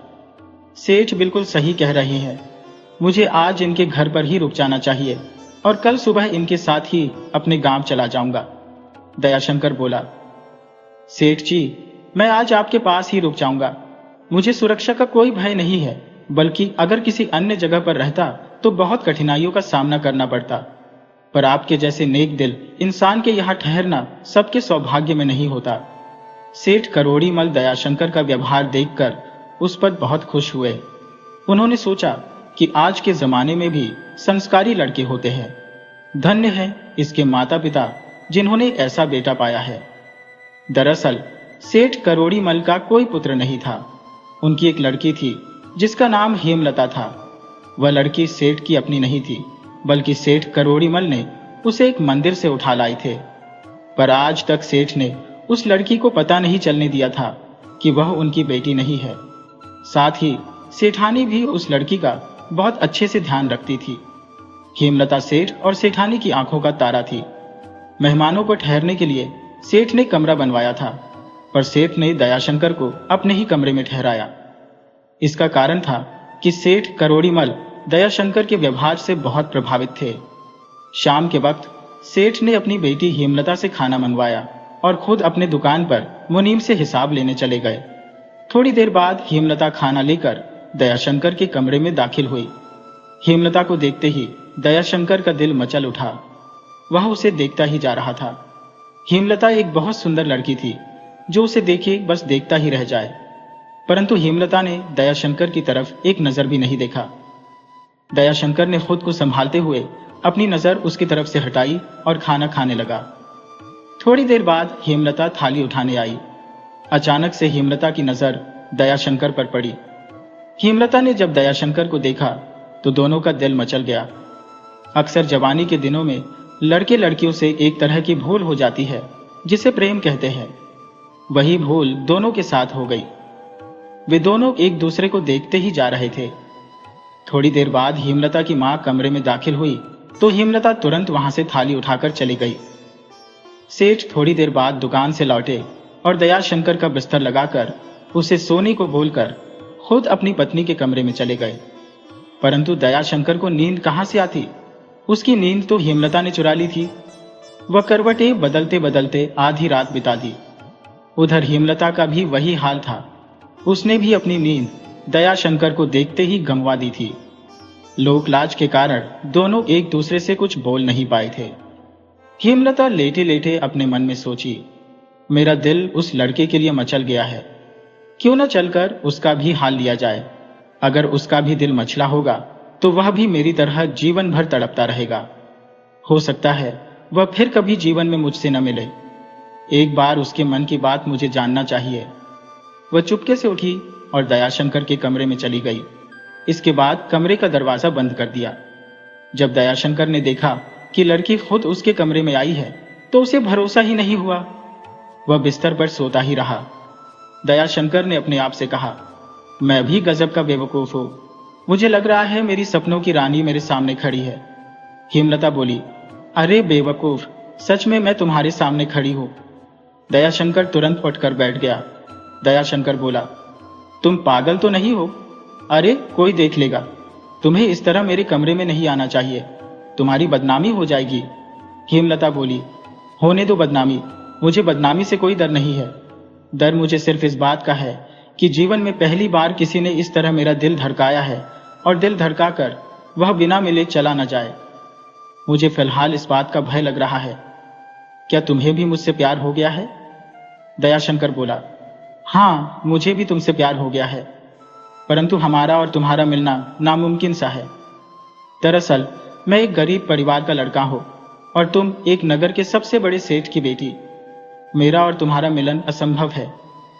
सेठ बिल्कुल सही कह रहे हैं। मुझे आज इनके घर पर ही रुक जाना चाहिए और कल सुबह इनके साथ ही अपने गांव चला जाऊंगा। दयाशंकर बोला, सेठ जी, मैं आज आपके पास ही रुक जाऊंगा। मुझे सुरक्षा का कोई भय नहीं है, बल्कि अगर किसी अन्य जगह पर रहता तो बहुत कठिनाइयों का सामना करना पड़ता। पर आपके जैसे नेक दिल इंसान के यहाँ ठहरना सबके सौभाग्य में नहीं होता। सेठ करोड़ी मल दयाशंकर का व्यवहार देखकर उस पर बहुत खुश हुए। उन्होंने सोचा कि आज के जमाने में भी संस्कारी लड़के होते हैं। धन्य है इसके माता पिता जिन्होंने ऐसा बेटा पाया है। दरअसल सेठ करोड़ी मल का कोई पुत्र नहीं था। उनकी एक लड़की थी जिसका नाम हेमलता था। वह लड़की सेठ की अपनी नहीं थी, बल्कि सेठ करोड़ी मल ने उसे एक मंदिर से उठा लाए थे। पर आज तक सेठ ने उस लड़की को पता नहीं चलने दिया था कि वह उनकी बेटी नहीं है। साथ ही सेठानी भी उस लड़की का बहुत अच्छे से ध्यान रखती थी। हेमलता सेठ और सेठानी की आंखों का तारा थी। मेहमानों को ठहरने के लिए सेठ ने कमरा बनवाया था, पर सेठ ने दयाशंकर को अपने ही कमरे में ठहराया। इसका कारण था कि सेठ करोड़ी मल दयाशंकर के व्यवहार से बहुत प्रभावित थे। शाम के वक्त सेठ ने अपनी बेटी हेमलता से खाना मंगवाया और खुद अपने दुकान पर मुनीम से हिसाब लेने चले गए। थोड़ी देर बाद हेमलता खाना लेकर दयाशंकर के कमरे में दाखिल हुई। हेमलता को देखते ही दयाशंकर का दिल मचल उठा। वह उसे देखता ही जा रहा था। हेमलता एक बहुत सुंदर लड़की थी, जो उसे देखे बस देखता ही रह जाए। परंतु हेमलता ने दयाशंकर की तरफ एक नजर भी नहीं देखा। दयाशंकर ने खुद को संभालते हुए अपनी नजर उसकी तरफ से हटाई और खाना खाने लगा। थोड़ी देर बाद हेमलता थाली उठाने आई। अचानक से हेमलता की नजर दयाशंकर पर पड़ी। हेमलता ने जब दयाशंकर को देखा तो दोनों का दिल मचल गया। अक्सर जवानी के दिनों में लड़के लड़कियों से एक तरह की भूल हो जाती है जिसे प्रेम कहते हैं। वही भूल दोनों के साथ हो गई। वे दोनों एक दूसरे को देखते ही जा रहे थे। थोड़ी देर बाद हेमलता की मां कमरे में दाखिल हुई तो हेमलता तुरंत वहां से थाली उठाकर चली गई। सेठ थोड़ी देर बाद दुकान से लौटे और दयाशंकर का बिस्तर लगाकर उसे सोने को बोलकर खुद अपनी पत्नी के कमरे में चले गए। परंतु दयाशंकर को नींद कहां से आती? उसकी नींद तो हेमलता ने चुरा ली थी। वह करवटें बदलते बदलते आधी रात बिता दी। उधर हेमलता का भी वही हाल था। उसने भी अपनी नींद दयाशंकर को देखते ही गंवा दी थी। लोकलाज के कारण दोनों एक दूसरे से कुछ बोल नहीं पाए थे। हेमलता लेटे लेटे अपने मन में सोची, मेरा दिल उस लड़के के लिए मचल गया है। क्यों न चलकर उसका भी हाल लिया जाए। अगर उसका भी दिल मचला होगा तो वह भी मेरी तरह जीवन भर तड़पता रहेगा। हो सकता है वह फिर कभी जीवन में मुझसे न मिले। एक बार उसके मन की बात मुझे जानना चाहिए। वह चुपके से उठी और दयाशंकर के कमरे में चली गई। इसके बाद कमरे का दरवाजा बंद कर दिया। जब दयाशंकर ने देखा कि लड़की खुद उसके कमरे में आई है तो उसे भरोसा ही नहीं हुआ। वह बिस्तर पर सोता ही रहा। दयाशंकर ने अपने आप से कहा, मैं भी गजब का बेवकूफ हूं। मुझे लग रहा है मेरी सपनों की रानी मेरे सामने खड़ी है। हेमलता बोली, अरे बेवकूफ, सच में मैं तुम्हारे सामने खड़ी हूं। दयाशंकर तुरंत उठकर बैठ गया। दयाशंकर बोला, तुम पागल तो नहीं हो? अरे कोई देख लेगा। तुम्हें इस तरह मेरे कमरे में नहीं आना चाहिए, तुम्हारी बदनामी हो जाएगी। हेमलता बोली, होने दो बदनामी, मुझे बदनामी से कोई डर नहीं है। डर मुझे सिर्फ इस बात का है कि जीवन में पहली बार किसी ने इस तरह मेरा दिल धड़काया है और दिल धड़काकर वह बिना मिले चला न जाए। मुझे फिलहाल इस बात का भय लग रहा है। क्या तुम्हें भी मुझसे प्यार हो गया है? दयाशंकर बोला, हाँ, मुझे भी तुमसे प्यार हो गया है, परंतु हमारा और तुम्हारा मिलना नामुमकिन सा है। दरअसल मैं एक गरीब परिवार का लड़का हूं और तुम एक नगर के सबसे बड़े सेठ की बेटी। मेरा और तुम्हारा मिलन असंभव है।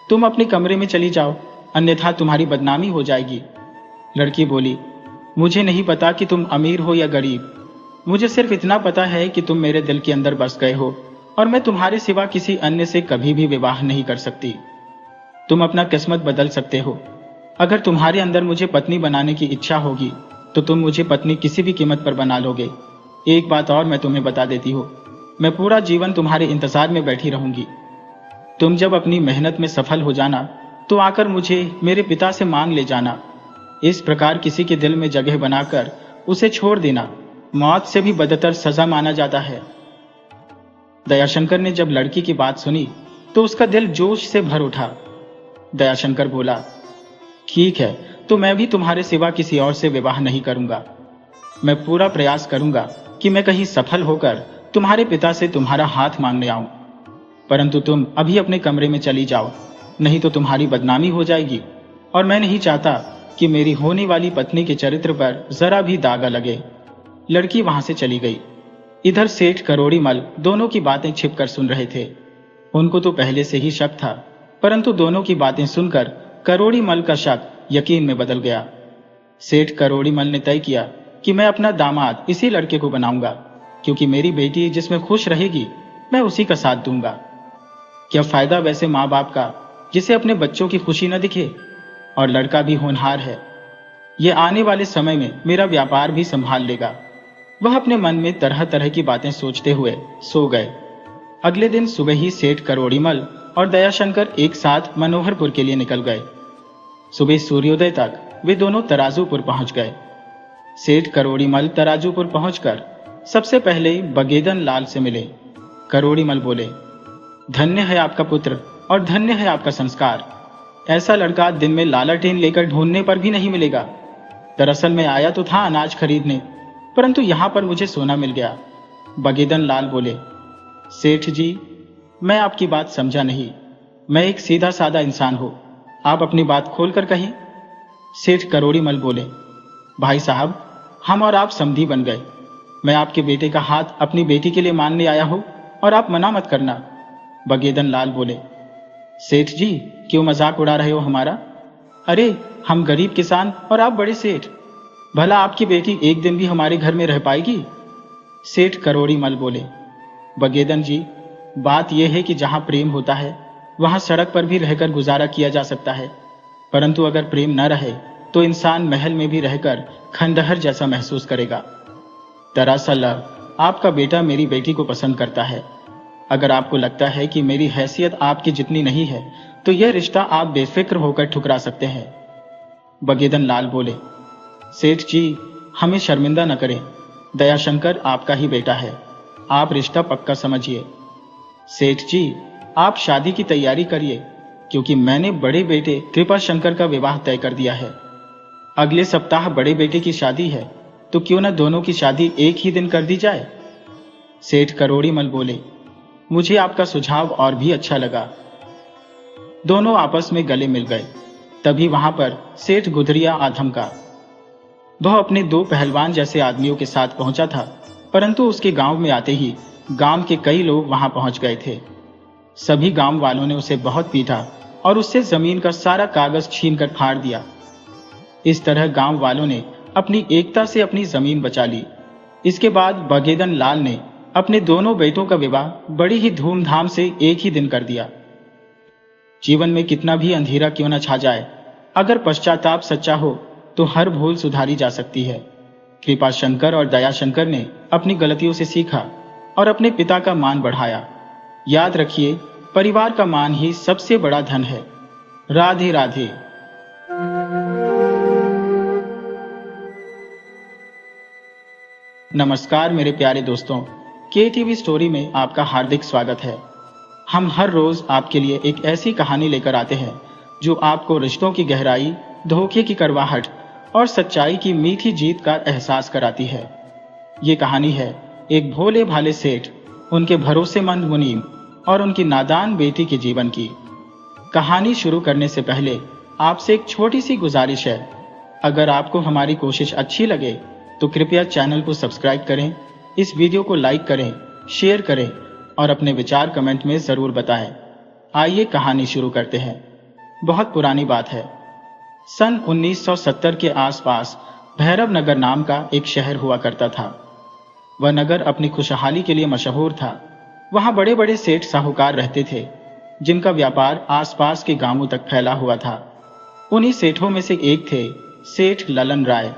तुम अपने कमरे में चली जाओ, अन्यथा तुम्हारी बदनामी हो जाएगी। लड़की बोली, मुझे नहीं पता कि तुम अमीर हो या गरीब, मुझे सिर्फ इतना पता है कि तुम मेरे दिल के अंदर बस गए हो और मैं तुम्हारे सिवा किसी अन्य से कभी भी विवाह नहीं कर सकती। तुम अपना किस्मत बदल सकते हो। अगर तुम्हारे अंदर मुझे पत्नी बनाने की इच्छा होगी तो तुम मुझे पत्नी किसी भी कीमत पर बना लोगे। एक बात और मैं तुम्हें बता देती हूँ, मैं पूरा जीवन तुम्हारे इंतजार में बैठी रहूंगी। तुम जब अपनी मेहनत में सफल हो जाना तो आकर मुझे मेरे पिता से मांग ले जाना। इस प्रकार किसी के दिल में जगह बनाकर उसे छोड़ देना मौत से भी बदतर सजा माना जाता है। दयाशंकर ने जब लड़की की बात सुनी तो उसका दिल जोश से भर उठा। दयाशंकर बोला, ठीक है, तो मैं भी तुम्हारे सिवा किसी और से विवाह नहीं करूंगा। मैं पूरा प्रयास करूंगा कि मैं कहीं सफल होकर तुम्हारे पिता से तुम्हारा हाथ मांगने आऊं, परंतु तुम अभी अपने कमरे में चली जाओ, नहीं तो तुम्हारी बदनामी हो जाएगी और मैं नहीं चाहता कि मेरी होने वाली पत्नी के चरित्र पर जरा भी दागा लगे। लड़की वहां से चली गई। इधर सेठ करोड़ीमल दोनों की बातें छिपकर सुन रहे थे। उनको तो पहले से ही शक था, परंतु दोनों की बातें सुनकर करोड़ीमल का शक यकीन में बदल गया। सेठ करोड़ीमल ने तय किया कि मैं अपना दामाद इसी लड़के को बनाऊंगा, क्योंकि मेरी बेटी जिसमें खुश रहेगी मैं उसी का साथ दूंगा। क्या फायदा वैसे माँ बाप का जिसे अपने बच्चों की खुशी न दिखे? और लड़का भी होनहार है, ये आने वाले समय में मेरा व्यापार भी संभाल लेगा। वह अपने मन में तरह तरह की बातें सोचते हुए सो गए। अगले दिन सुबह ही सेठ करोड़ीमल और दयाशंकर एक साथ मनोहरपुर के लिए निकल गए। सुबह सूर्योदय तक वे दोनों तराजूपुर पहुंच गए। सेठ करोड़ीमल तराजूपुर पहुंचकर सबसे पहले बगेदन लाल से मिले। करोड़ीमल बोले, धन्य है आपका पुत्र और धन्य है आपका संस्कार। ऐसा लड़का दिन में लालटेन लेकर ढूंढने पर भी नहीं मिलेगा। दरअसल मैं आया तो था अनाज खरीदने, परंतु यहां पर मुझे सोना मिल गया। बगेदन लाल बोले, सेठ जी, मैं आपकी बात समझा नहीं। मैं एक सीधा साधा इंसान हूं, आप अपनी बात खोलकर कहें। सेठ करोड़ीमल बोले, भाई साहब, हम और आप समधी बन गए। मैं आपके बेटे का हाथ अपनी बेटी के लिए मांगने आया हूं और आप मना मत करना। बगेदन लाल बोले, सेठ जी, क्यों मजाक उड़ा रहे हो हमारा? अरे हम गरीब किसान और आप बड़े सेठ, भला आपकी बेटी एक दिन भी हमारे घर में रह पाएगी? सेठ करोड़ीमल बोले, बगेदन जी, बात यह है कि जहां प्रेम होता है वहां सड़क पर भी रहकर गुजारा किया जा सकता है, परंतु अगर प्रेम न रहे तो इंसान महल में भी रहकर खंडहर जैसा महसूस करेगा। दरअसल आपका बेटा मेरी बेटी को पसंद करता है। अगर आपको लगता है कि मेरी हैसियत आपकी जितनी नहीं है तो यह रिश्ता आप बेफिक्र होकर ठुकरा सकते हैं। बगेदन लाल बोले, सेठ जी, हमें शर्मिंदा न करें। दयाशंकर आपका ही बेटा है, आप रिश्ता पक्का समझिए। सेठ जी, आप शादी की तैयारी करिए, क्योंकि मैंने बड़े बेटे कृपा शंकर का विवाह तय कर दिया है। अगले सप्ताह बड़े बेटे की शादी है, तो क्यों न दोनों की शादी एक ही दिन कर दी जाए? सेठ करोड़ीमल बोले, मुझे आपका सुझाव और भी अच्छा लगा। दोनों आपस में गले मिल गए। तभी वहां पर सेठ गुदरिया आधम का, वह अपने दो पहलवान जैसे आदमियों के साथ पहुंचा था, परंतु उसके गांव में आते ही गांव के कई लोग वहां पहुंच गए थे। सभी गांव वालों ने उसे बहुत पीटा और उससे जमीन का सारा कागज छीनकर फाड़ दिया। इस तरह गांव वालों ने अपनी एकता से अपनी जमीन बचा ली। इसके बाद बगेदन लाल ने अपने दोनों बेटों का विवाह बड़ी ही धूमधाम से एक ही दिन कर दिया। जीवन में कितना भी अंधेरा क्यों न छा जाए, अगर पश्चाताप सच्चा हो तो हर भूल सुधारी जा सकती है। कृपा शंकर और दया शंकर ने अपनी गलतियों से सीखा और अपने पिता का मान बढ़ाया। याद रखिए, परिवार का मान ही सबसे बड़ा धन है। राधे राधे। नमस्कार मेरे प्यारे दोस्तों, KTV स्टोरी में आपका हार्दिक स्वागत है। हम हर रोज आपके लिए एक ऐसी कहानी लेकर आते हैं जो आपको रिश्तों की गहराई, धोखे की कड़वाहट और सच्चाई की मीठी जीत का एहसास कराती है। ये कहानी है एक भोले भाले सेठ, उनके भरोसेमंद मुनीम और उनकी नादान बेटी के जीवन की। कहानी शुरू करने से पहले आपसे एक छोटी सी गुजारिश है। अगर आपको हमारी कोशिश अच्छी लगे तो कृपया चैनल को सब्सक्राइब करें, इस वीडियो को लाइक करें, शेयर करें और अपने विचार कमेंट में जरूर बताएं। आइए कहानी शुरू करते हैं। बहुत पुरानी बात है। सन 1970 के आसपास भैरव नगर नाम का एक शहर हुआ करता था। वह नगर अपनी खुशहाली के लिए मशहूर था। वहां बड़े बड़े सेठ साहूकार रहते थे, जिनका व्यापार आसपास के गांवों तक फैला हुआ था। उन्हीं सेठों में से एक थे सेठ ललन राय।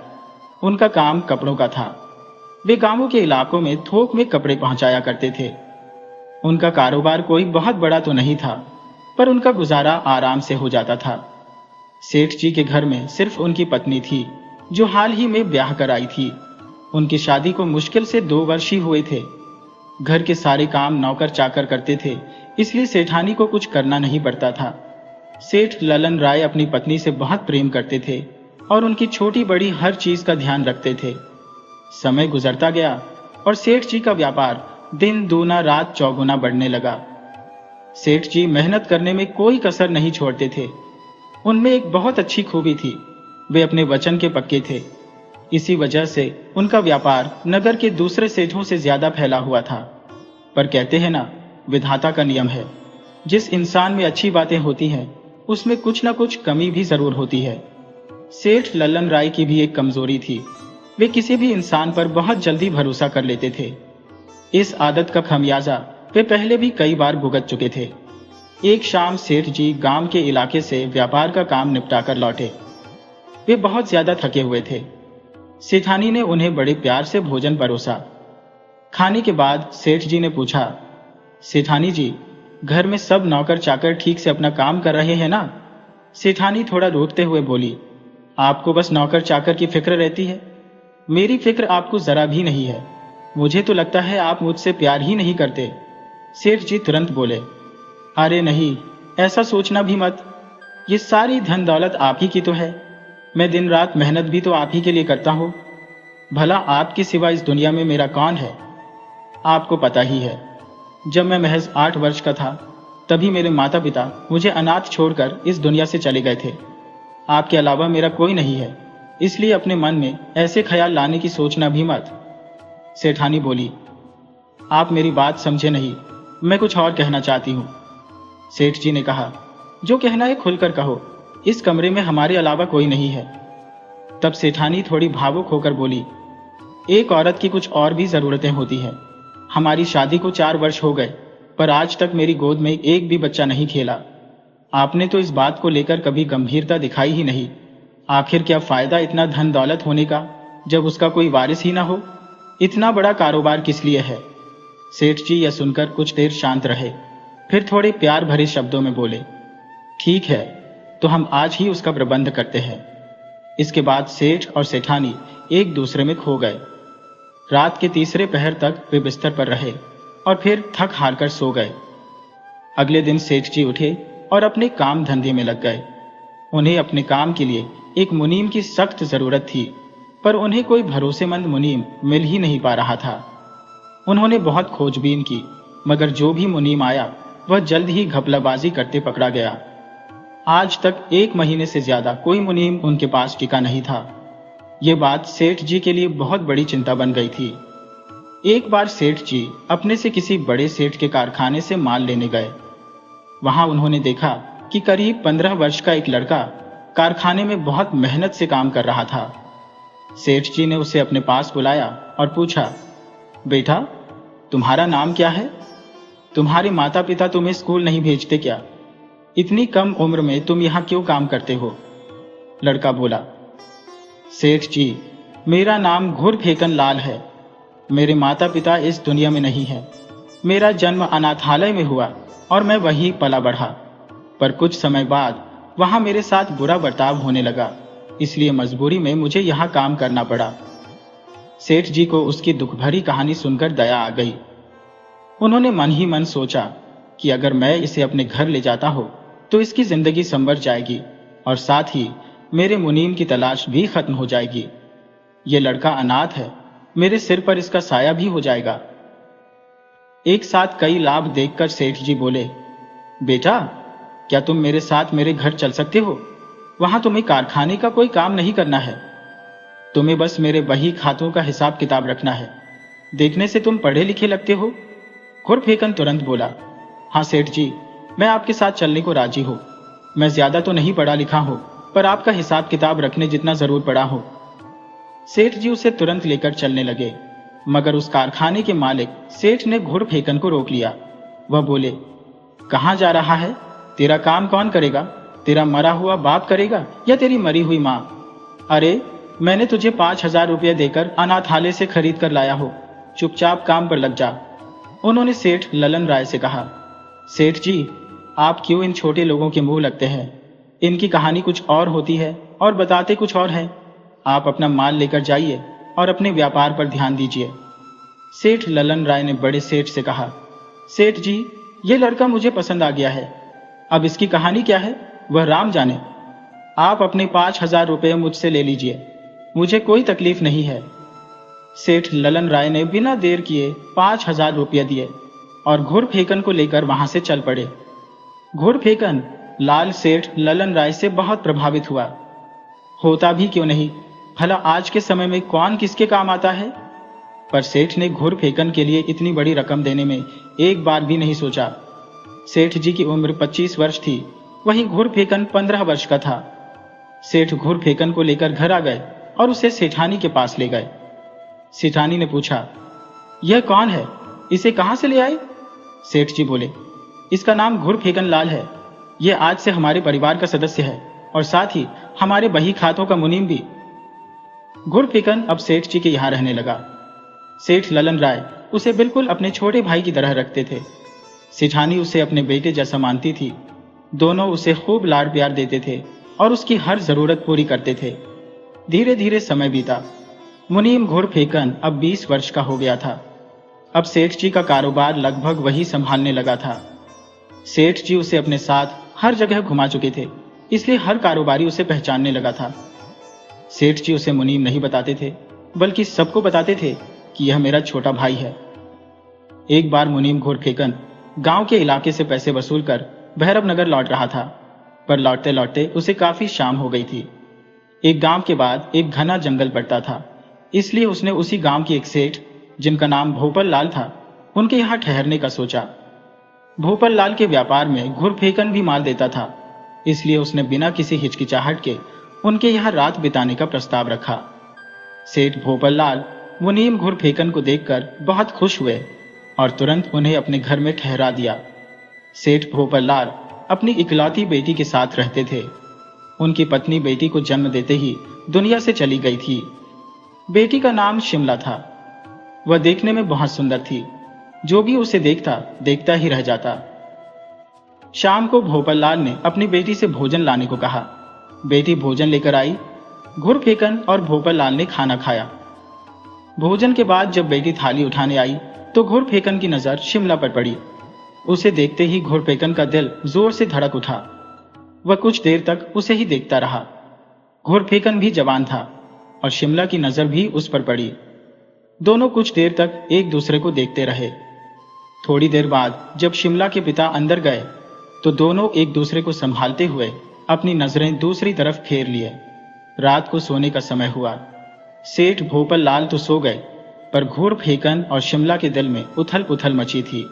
उनका काम कपड़ों का था। वे गांवों के इलाकों में थोक में कपड़े पहुंचाया करते थे। उनका कारोबार कोई बहुत बड़ा तो नहीं था, पर उनका गुजारा आराम से हो जाता था। सेठ जी के घर में सिर्फ उनकी पत्नी थी, जो हाल ही में ब्याह कर आई थी। उनकी शादी को मुश्किल से 2 वर्ष ही हुए थे। घर के सारे काम नौकर चाकर करते थे, इसलिए सेठानी को कुछ करना नहीं पड़ता था। सेठ ललन राय अपनी पत्नी से बहुत प्रेम करते थे और उनकी छोटी बड़ी हर चीज का ध्यान रखते थे। समय गुजरता गया और सेठ जी का व्यापार दिन दूना रात चौगुना बढ़ने लगा। सेठ जी मेहनत करने में कोई कसर नहीं छोड़ते थे। उनमें एक बहुत अच्छी खूबी थी, वे अपने वचन के पक्के थे। इसी वजह से उनका व्यापार नगर के दूसरे सेठों से ज्यादा फैला हुआ था। पर कहते हैं ना, विधाता का नियम है, जिस इंसान में अच्छी बातें होती हैं उसमें कुछ ना कुछ कमी भी जरूर होती है। सेठ ललन राय की भी एक कमजोरी थी, वे किसी भी इंसान पर बहुत जल्दी भरोसा कर लेते थे। इस आदत का खमियाजा वे पहले भी कई बार भुगत चुके थे। एक शाम सेठ जी गांव के इलाके से व्यापार का काम निपटाकर लौटे। वे बहुत ज्यादा थके हुए थे। सेठानी ने उन्हें बड़े प्यार से भोजन परोसा। खाने के बाद सेठ जी ने पूछा, सेठानी जी, घर में सब नौकर चाकर ठीक से अपना काम कर रहे हैं ना? सेठानी थोड़ा रोकते हुए बोली, आपको बस नौकर चाकर की फिक्र रहती है। मेरी फिक्र आपको जरा भी नहीं है। मुझे तो लगता है आप मुझसे प्यार ही नहीं करते। सेठ जी तुरंत बोले, अरे नहीं, ऐसा सोचना भी मत। ये सारी धन दौलत आप ही की तो है। मैं दिन रात मेहनत भी तो आप ही के लिए करता हूँ। भला आपके सिवा इस दुनिया में मेरा कौन है? आपको पता ही है, जब मैं महज 8 वर्ष का था तभी मेरे माता पिता मुझे अनाथ छोड़कर इस दुनिया से चले गए थे। आपके अलावा मेरा कोई नहीं है, इसलिए अपने मन में ऐसे ख्याल लाने की सोचना भी मत। सेठानी बोली, आप मेरी बात समझे नहीं, मैं कुछ और कहना चाहती हूँ। सेठ जी ने कहा, जो कहना है खुलकर कहो, इस कमरे में हमारे अलावा कोई नहीं है। तब सेठानी थोड़ी भावुक होकर बोली, एक औरत की कुछ और भी जरूरतें होती हैं। हमारी शादी को 4 वर्ष हो गए, पर आज तक मेरी गोद में एक भी बच्चा नहीं खेला। आपने तो इस बात को लेकर कभी गंभीरता दिखाई ही नहीं। आखिर क्या फायदा इतना धन दौलत होने का जब उसका कोई वारिस ही ना हो? इतना बड़ा कारोबार किस लिए है? सेठ जी यह सुनकर कुछ देर शांत रहे, फिर थोड़े प्यार भरे शब्दों में बोले, ठीक है, तो हम आज ही उसका प्रबंध करते हैं। इसके बाद सेठ और सेठानी एक दूसरे में खो गए। रात के तीसरे पहर तक वे बिस्तर पर रहे और फिर थक हार कर सो गए। अगले दिन सेठ जी उठे और अपने काम धंधे में लग गए। उन्हें अपने काम के लिए एक मुनीम की सख्त जरूरत थी, पर उन्हें कोई भरोसेमंद मुनीम मिल ही नहीं पा रहा था। उन्होंने बहुत खोजबीन की, मगर जो भी मुनीम आया वह जल्द ही घपलाबाजी करते पकड़ा गया। आज तक 1 महीने से ज्यादा कोई मुनीम उनके पास टिका नहीं था। ये बात सेठ जी के लिए बहुत बड़ी चिंता बन गई थी। एक बार सेठ जी अपने से किसी बड़े सेठ के कारखाने से माल लेने गए। वहां उन्होंने देखा कि करीब 15 वर्ष का एक लड़का कारखाने में बहुत मेहनत से काम कर रहा था। सेठ जी ने उसे अपने पास बुलाया और पूछा, बेटा, तुम्हारा नाम क्या है? तुम्हारे माता पिता तुम्हें स्कूल नहीं भेजते क्या? इतनी कम उम्र में तुम यहाँ क्यों काम करते हो? लड़का बोला, सेठ जी, मेरा नाम घुरफेकन लाल है। मेरे माता पिता इस दुनिया में नहीं है। मेरा जन्म अनाथालय में हुआ और मैं वहीं पला बढ़ा, पर कुछ समय बाद वहां मेरे साथ बुरा बर्ताव होने लगा, इसलिए मजबूरी में मुझे यहाँ काम करना पड़ा। सेठ जी को उसकी दुख भरी कहानी सुनकर दया आ गई। उन्होंने मन ही मन सोचा कि अगर मैं इसे अपने घर ले जाता हूं तो इसकी जिंदगी संवर जाएगी और साथ ही मेरे मुनीम की तलाश भी खत्म हो जाएगी। ये लड़का अनाथ है, मेरे सिर पर इसका साया भी हो जाएगा। एक साथ कई लाभ देखकर सेठ जी बोले, बेटा, क्या तुम मेरे साथ मेरे घर चल सकते हो? वहां तुम्हें कारखाने का कोई काम नहीं करना है। तुम्हें बस मेरे बही खातों का हिसाब किताब रखना है। देखने से तुम पढ़े लिखे लगते हो। घुरफेकन तुरंत बोला, हाँ सेठ जी, मैं आपके साथ चलने को राजी हूं। मैं ज्यादा तो नहीं पढ़ा लिखा हूं, पर आपका हिसाब किताब रखने जितना जरूर पड़ा हो। सेठ जी उसे तुरंत लेकर चलने लगे, मगर उस कारखाने के मालिक सेठ ने घुरफेकन को रोक लिया। वह बोले, कहां जा रहा है? तेरा काम कौन करेगा? तेरा मरा हुआ बाप करेगा या तेरी मरी हुई मां? अरे, मैंने तुझे 5,000 रुपये देकर अनाथालय से खरीद कर लाया हो। चुपचाप काम पर लग जा। उन्होंने सेठ ललन राय से कहा, सेठ जी, आप क्यों इन छोटे लोगों के मुंह लगते हैं? इनकी कहानी कुछ और होती है और बताते कुछ और है। आप अपना माल लेकर जाइए और अपने व्यापार पर ध्यान दीजिए। सेठ ललन राय ने बड़े सेठ से कहा, सेठ जी, ये लड़का मुझे पसंद आ गया है। अब इसकी कहानी क्या है वह राम जाने। आप अपने 5,000 रुपये मुझसे ले लीजिए, मुझे कोई तकलीफ नहीं है। सेठ ललन राय ने बिना देर किए 5,000 रुपये दिए और घुरफेकन को लेकर वहां से चल पड़े। घुरफेकन लाल सेठ ललन राय से बहुत प्रभावित हुआ। होता भी क्यों नहीं, भला आज के समय में कौन किसके काम आता है? पर सेठ ने घुरफेकन के लिए इतनी बड़ी रकम देने में एक बार भी नहीं सोचा। सेठ जी की उम्र 25 वर्ष थी, वहीं घुरफेकन 15 वर्ष का था। सेठ घुरफेकन को लेकर घर आ गए और उसे सेठानी के पास ले गए। सेठानी ने पूछा, यह कौन है? इसे कहां से ले आए? सेठ जी बोले, इसका नाम घुरफेकन लाल है। यह आज से हमारे परिवार का सदस्य है और साथ ही हमारे बही खातों का मुनीम भी। घुरफेकन अब सेठ जी के यहां रहने लगा। सेठ ललन राय उसे बिल्कुल अपने छोटे भाई की तरह रखते थे। सेठानी उसे अपने बेटे जैसा मानती थी। दोनों उसे खूब लाड प्यार देते थे और उसकी हर जरूरत पूरी करते थे। धीरे धीरे समय बीता। मुनीम घुरफेकन अब 20 वर्ष का हो गया था। अब सेठ जी का कारोबार लगभग वही संभालने लगा था। सेठ जी उसे अपने साथ हर जगह घुमा चुके थे, इसलिए हर कारोबारी उसे पहचानने लगा था। सेठ जी उसे मुनीम नहीं बताते थे, बल्कि सबको बताते थे कि यह मेरा छोटा भाई है। एक बार मुनीम घुरफेकन गांव के इलाके से पैसे वसूल कर भैरव नगर लौट रहा था, पर लौटते लौटते उसे काफी शाम हो गई थी। एक गांव के बाद एक घना जंगल पड़ता था, इसलिए उसने उसी गांव के एक सेठ, जिनका नाम भोपल लाल था, उनके यहाँ ठहरने का सोचा। भोपल लाल के व्यापार में घुरफेकन भी माल देता था, इसलिए उसने बिना किसी हिचकिचाहट के उनके यहाँ रात बिताने का प्रस्ताव रखा। सेठ भोपल लाल मुनीम घुरफेकन को देखकर बहुत खुश हुए और तुरंत उन्हें अपने घर में ठहरा दिया। सेठ भोपल लाल अपनी इकलौती बेटी के साथ रहते थे। उनकी पत्नी बेटी को जन्म देते ही दुनिया से चली गई थी। बेटी का नाम शिमला था। वह देखने में बहुत सुंदर थी, जो भी उसे देखता ही रह जाता। शाम को भोपल लाल ने अपनी बेटी से भोजन लाने को कहा। बेटी भोजन लेकर आई। घुरफेकन और भोपल लाल ने खाना खाया। भोजन के बाद जब बेटी थाली उठाने आई तो घुरफेकन की नजर शिमला पर पड़ी। उसे देखते ही घुरफेकन का दिल जोर से धड़क उठा। वह कुछ देर तक उसे ही देखता रहा। घुरफेकन भी जवान था और शिमला की नजर भी उस पर पड़ी। दोनों कुछ देर तक एक दूसरे को देखते रहे। थोड़ी देर बाद जब शिमला के पिता अंदर गए तो दोनों एक दूसरे को संभालते हुए अपनी नजरें दूसरी तरफ फेर लिए। रात को सोने का समय हुआ। सेठ भोपल लाल तो सो गए, पर घुरफेकन और शिमला के दिल में उथल पुथल मची थी।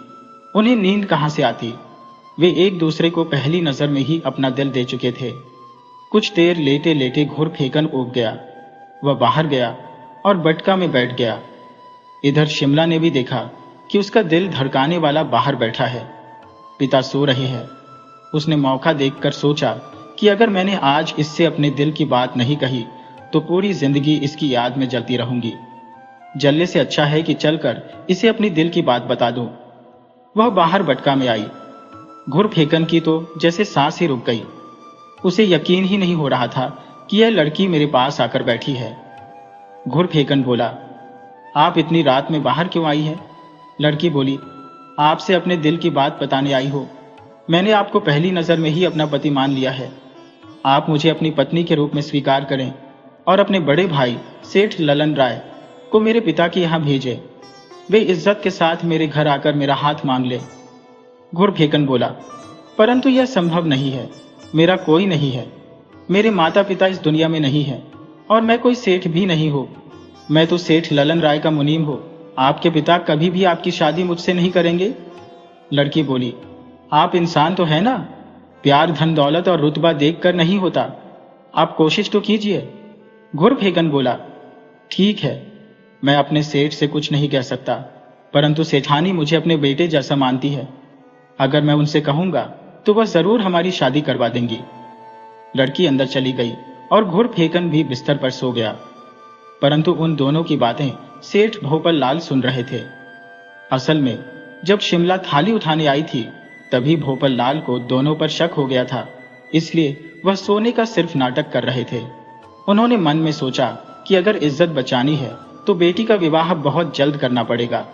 उन्हें नींद कहां से आती? वे एक दूसरे को पहली नजर में ही अपना दिल दे चुके थे। कुछ देर लेटे लेटे घुरफेकन ऊब गया। वह बाहर गया और बटका में बैठ गया। इधर शिमला ने भी देखा कि उसका दिल धड़काने वाला बाहर बैठा है। पिता सो रहे हैं। उसने मौका देखकर सोचा कि अगर मैंने आज इससे अपने दिल की बात नहीं कही तो पूरी जिंदगी इसकी याद में जलती रहूंगी। जलने से अच्छा है कि चलकर इसे अपनी दिल की बात बता दूं। वह बाहर बटका में आई। घुरफेकन की तो जैसे सांस ही रुक गई। उसे यकीन ही नहीं हो रहा था कि यह लड़की मेरे पास आकर बैठी है। घुरफेकन बोला, आप इतनी रात में बाहर क्यों आई है? लड़की बोली, आपसे अपने दिल की बात बताने आई हो। मैंने आपको पहली नजर में ही अपना पति मान लिया है। आप मुझे अपनी पत्नी के रूप में स्वीकार करें और अपने बड़े भाई सेठ ललन राय को मेरे पिता के यहाँ भेजें। वे इज्जत के साथ मेरे घर आकर मेरा हाथ मांग ले। घुरफेकन बोला, परंतु यह संभव नहीं है। मेरा कोई नहीं है। मेरे माता पिता इस दुनिया में नहीं है और मैं कोई सेठ भी नहीं हूँ। मैं तो सेठ ललन राय का मुनीम हूँ। आपके पिता कभी भी आपकी शादी मुझसे नहीं करेंगे। लड़की बोली, आप इंसान तो है ना? प्यार धन दौलत और रुतबा देखकर नहीं होता। आप कोशिश तो कीजिए। घुरफेकन बोला, ठीक है, मैं अपने सेठ से कुछ नहीं कह सकता, परंतु सेठानी मुझे अपने बेटे जैसा मानती है। अगर मैं उनसे कहूंगा तो वह जरूर हमारी शादी करवा देंगी। लड़की अंदर चली गई और घुरफेकन भी बिस्तर पर सो गया। परंतु उन दोनों की बातें सेठ भोपल लाल सुन रहे थे। असल में जब शिमला थाली उठाने आई थी तभी भोपल लाल को दोनों पर शक हो गया था, इसलिए वह सोने का सिर्फ नाटक कर रहे थे। उन्होंने मन में सोचा कि अगर इज्जत बचानी है तो बेटी का विवाह बहुत जल्द करना पड़ेगा।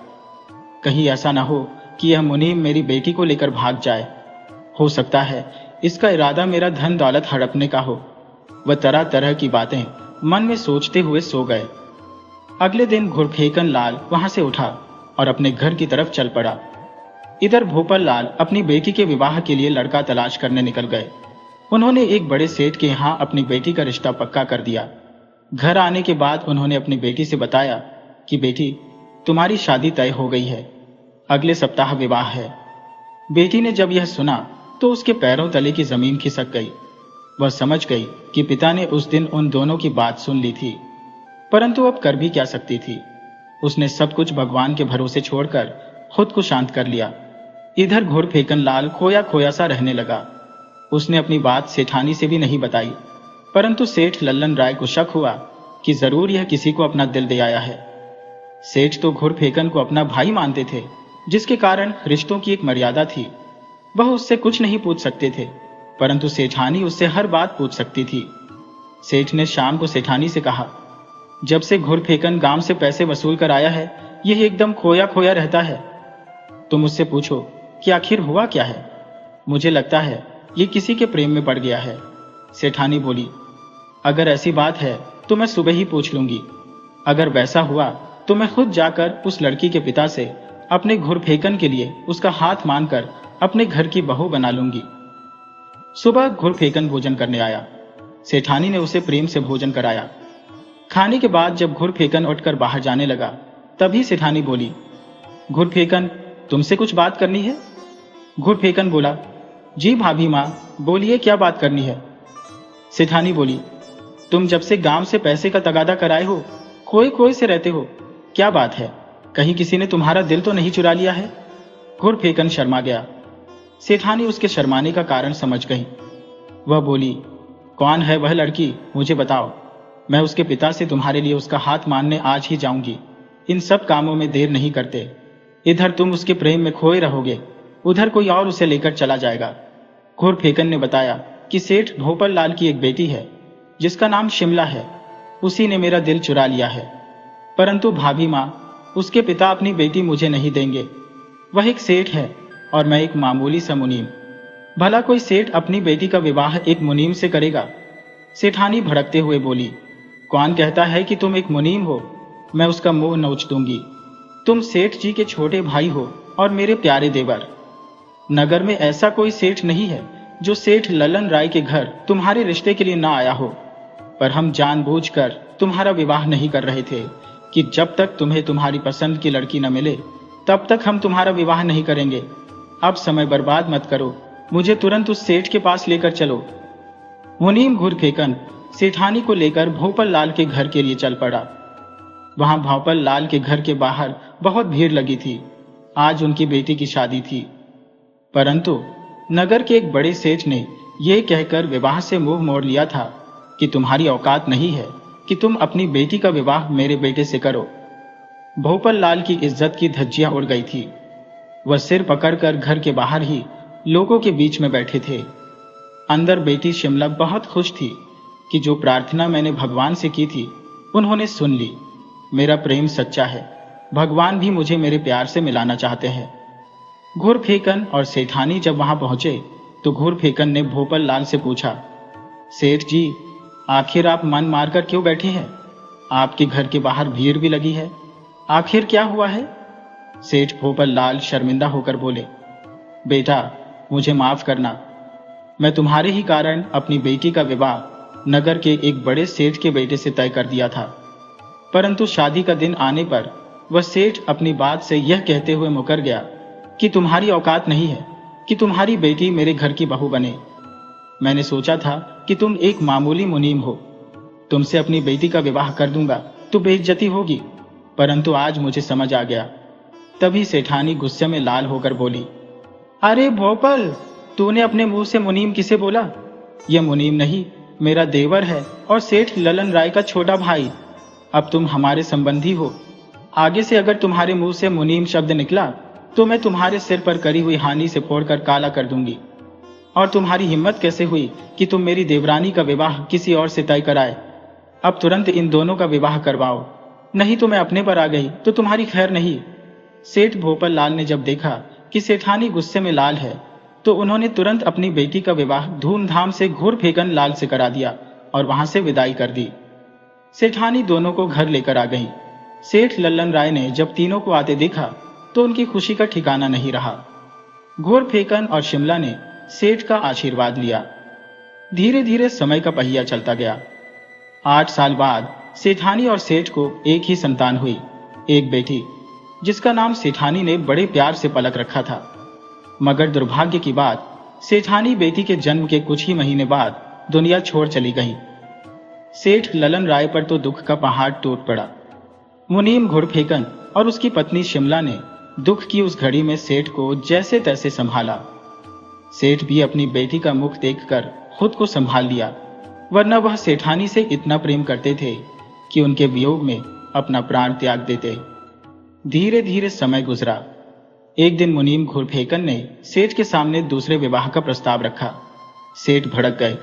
कहीं ऐसा ना हो कि यह मुनीम मेरी बेटी को लेकर भाग जाए। हो सकता है इसका इरादा मेरा धन दौलत हड़पने का हो। वह तरह तरह की बातें मन में सोचते हुए सो गए। अगले दिन घुरफेकन लाल वहां से उठा और अपने घर की तरफ चल पड़ा। इधर भोपल लाल अपनी बेटी के विवाह के लिए लड़का तलाश करने निकल गए। उन्होंने एक बड़े सेठ के यहाँ अपनी बेटी का रिश्ता पक्का कर दिया। घर आने के बाद उन्होंने अपनी बेटी से बताया कि बेटी, तुम्हारी शादी तय हो गई है। अगले सप्ताह विवाह है। बेटी ने जब यह सुना तो उसके पैरों तले की जमीन खिसक गई। वह समझ गई कि पिता ने उस दिन उन दोनों की बात सुन ली थी, परंतु अब कर भी क्या सकती थी। उसने सब कुछ भगवान के भरोसे छोड़कर खुद को शांत कर लिया। इधर घुरफेकन लाल खोया खोया सा रहने लगा। उसने अपनी बात सेठानी से भी नहीं बताई, परंतु सेठ लल्लन राय को शक हुआ कि जरूर यह किसी को अपना दिल दे आया है। सेठ तो घुरफेकन को अपना भाई मानते थे, जिसके कारण रिश्तों की एक मर्यादा थी। वह उससे कुछ नहीं पूछ सकते थे, परंतु सेठानी उससे हर बात पूछ सकती थी। सेठ ने शाम को सेठानी से कहा, जब से घुरफेकन गांव से पैसे वसूल कर आया है यह एकदम खोया खोया रहता है। तुम उससे पूछो कि आखिर हुआ क्या है। मुझे लगता है ये किसी के प्रेम में पड़ गया है। सेठानी बोली, अगर ऐसी बात है तो मैं सुबह ही पूछ लूंगी। अगर वैसा हुआ तो मैं खुद जाकर उस लड़की के पिता से अपने घुरफेकन के लिए उसका हाथ मांगकर अपने घर की बहू बना लूंगी। सुबह घुरफेकन भोजन करने आया। सेठानी ने उसे प्रेम से भोजन कराया। खाने के बाद जब घुरफेकन उठकर बाहर जाने लगा तभी सेठानी बोली, घुरफेकन, तुमसे कुछ बात करनी है। घुरफेकन बोला, जी भाभी माँ, बोलिए क्या बात करनी है। सेठानी बोली, तुम जब से गांव से पैसे का तगादा कराए हो खोए खोए से रहते हो। क्या बात है, कहीं किसी ने तुम्हारा दिल तो नहीं चुरा लिया है। घुरफेकन शर्मा गया। सेठानी उसके शर्माने का कारण समझ गई। वह बोली, कौन है वह लड़की, मुझे बताओ। मैं उसके पिता से तुम्हारे लिए उसका हाथ मांगने आज ही जाऊंगी। इन सब कामों में देर नहीं करते। इधर तुम उसके प्रेम में खोए रहोगे, उधर कोई और उसे लेकर चला जाएगा। घुरफेकन ने बताया कि सेठ भोपल लाल की एक बेटी है जिसका नाम शिमला है। उसी ने मेरा दिल चुरा लिया है। परंतु भाभी माँ, उसके पिता अपनी बेटी मुझे नहीं देंगे। वह एक सेठ है और मैं एक मामूली सा मुनीम। भला कोई सेठ अपनी बेटी का विवाह एक मुनीम से करेगा। सेठानी भड़कते हुए बोली, कौन कहता है कि तुम एक मुनीम हो। मैं उसका मुंह नोच दूंगी। तुम सेठ जी के छोटे भाई हो और मेरे प्यारे देवर। नगर में ऐसा कोई सेठ नहीं है जो सेठ ललन राय के घर तुम्हारे रिश्ते के लिए ना आया हो। पर हम जानबूझकर तुम्हारा विवाह नहीं कर रहे थे कि जब तक तुम्हें तुम्हारी पसंद की लड़की न मिले तब तक हम तुम्हारा विवाह नहीं करेंगे। अब समय बर्बाद मत करो, मुझे तुरंत उस सेठ के पास लेकर चलो। मुनीम घुरफेकन सेठानी को लेकर भोपल लाल के घर के लिए चल पड़ा। वहां भोपल लाल के घर के बाहर बहुत भीड़ लगी थी। आज उनकी बेटी की शादी थी, परंतु नगर के एक बड़े सेठ ने यह कहकर विवाह से मुंह मोड़ लिया था कि तुम्हारी औकात नहीं है कि तुम अपनी बेटी का विवाह मेरे बेटे से करो। भोपल लाल की इज्जत की धज्जियां उड़ गई थी। वह सिर पकड़कर घर के बाहर ही लोगों के बीच में बैठे थे। अंदर बेटी शिमला बहुत खुश थी कि जो प्रार्थना मैंने भगवान से की थी उन्होंने सुन ली। मेरा प्रेम सच्चा है, भगवान भी मुझे मेरे प्यार से मिलाना चाहते हैं। घुरफेकन और सेठानी जब वहां पहुंचे तो घुरफेकन ने भोपल लाल से पूछा, सेठ जी, आखिर आप मन मारकर क्यों बैठे हैं? आपके घर के बाहर भीड़ भी लगी है, आखिर क्या हुआ है? सेठ भोपल लाल शर्मिंदा होकर बोले, बेटा मुझे माफ करना, मैं तुम्हारे ही कारण अपनी बेटी का विवाह नगर के एक बड़े सेठ के बेटे से तय कर दिया था, परंतु शादी का दिन आने पर वह सेठ अपनी बात से यह कहते हुए मुकर गया कि तुम्हारी औकात नहीं है कि तुम्हारी बेटी मेरे घर की बहू बने। मैंने सोचा था कि तुम एक मामूली मुनीम हो, तुमसे अपनी बेटी का विवाह कर दूंगा तो बेइज्जती होगी, परंतु आज मुझे समझ आ गया। तभी सेठानी गुस्से में लाल होकर बोली, अरे भोपल, तूने अपने मुंह से मुनीम किसे बोला? यह मुनीम नहीं, मेरा देवर है और सेठ ललन राय का छोटा भाई। अब तुम हमारे संबंधी हो, आगे से अगर तुम्हारे मुंह से मुनीम शब्द निकला तो मैं तुम्हारे सिर पर करी हुई हानि से फोड़कर काला कर दूंगी। और तुम्हारी हिम्मत कैसे हुई कि तुम मेरी देवरानी का विवाह किसी और से तय कराए? अब तुरंत इन दोनों का विवाह करवाओ, नहीं तो मैं अपने पर आ गई तो तुम्हारी खैर नहीं। सेठ भोपल लाल ने जब देखा कि सेठानी गुस्से में लाल है तो उन्होंने तुरंत अपनी बेटी का विवाह धूमधाम से घुरफेकन लाल से करा दिया और वहां से विदाई कर दी। सेठानी दोनों को घर लेकर आ गई। सेठ लल्लन राय ने जब तीनों को आते देखा तो उनकी खुशी का ठिकाना नहीं रहा। घुरफेकन और शिमला ने सेठ का आशीर्वाद लिया। धीरे धीरे समय का पहिया चलता गया। 8 साल बाद सेठानी और सेठ को एक ही संतान हुई, एक बेटी, जिसका नाम सेठानी ने बड़े प्यार से पलक रखा था। मगर दुर्भाग्य की बात, सेठानी बेटी के जन्म के कुछ ही महीने बाद दुनिया छोड़ चली गई। सेठ ललन राय पर तो दुख का पहाड़ टूट पड़ा। मुनीम घुरफेकन और उसकी पत्नी शिमला ने दुख की उस घड़ी में सेठ को जैसे तैसे संभाला। सेठ भी अपनी बेटी का मुख देखकर खुद को संभाल लिया, वरना वह सेठानी से इतना प्रेम करते थे कि उनके वियोग में अपना प्राण त्याग देते। धीरे धीरे समय गुजरा। एक दिन मुनीम घुरफेकन ने सेठ के सामने दूसरे विवाह का प्रस्ताव रखा। सेठ भड़क गए।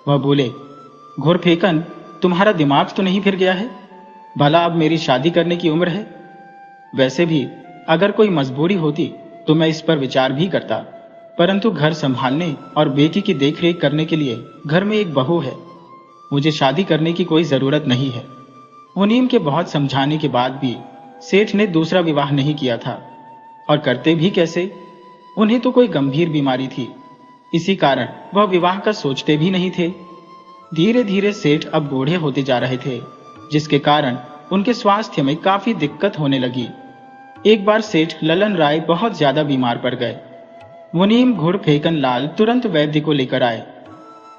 वह बोले, घुरफेकन, तुम्हारा दिमाग तो नहीं फिर गया है? भला अब मेरी शादी करने की उम्र है? वैसे भी अगर कोई मजबूरी होती तो मैं इस पर विचार भी करता, परंतु घर संभालने और बेटी की देखरेख करने के लिए घर में एक बहू है, मुझे शादी करने की कोई जरूरत नहीं है। मुनीम के बहुत समझाने के बाद भी सेठ ने दूसरा विवाह नहीं किया था, और करते भी कैसे? उन्हें तो कोई गंभीर बीमारी थी, इसी कारण वह विवाह का सोचते भी नहीं थे। धीरे धीरे सेठ अब बूढ़े होते जा रहे थे, जिसके कारण उनके स्वास्थ्य में काफी दिक्कत होने लगी। एक बार सेठ ललन राय बहुत ज्यादा बीमार पड़ गए। मुनीम घुरफेकन लाल तुरंत वैद्य को लेकर आए।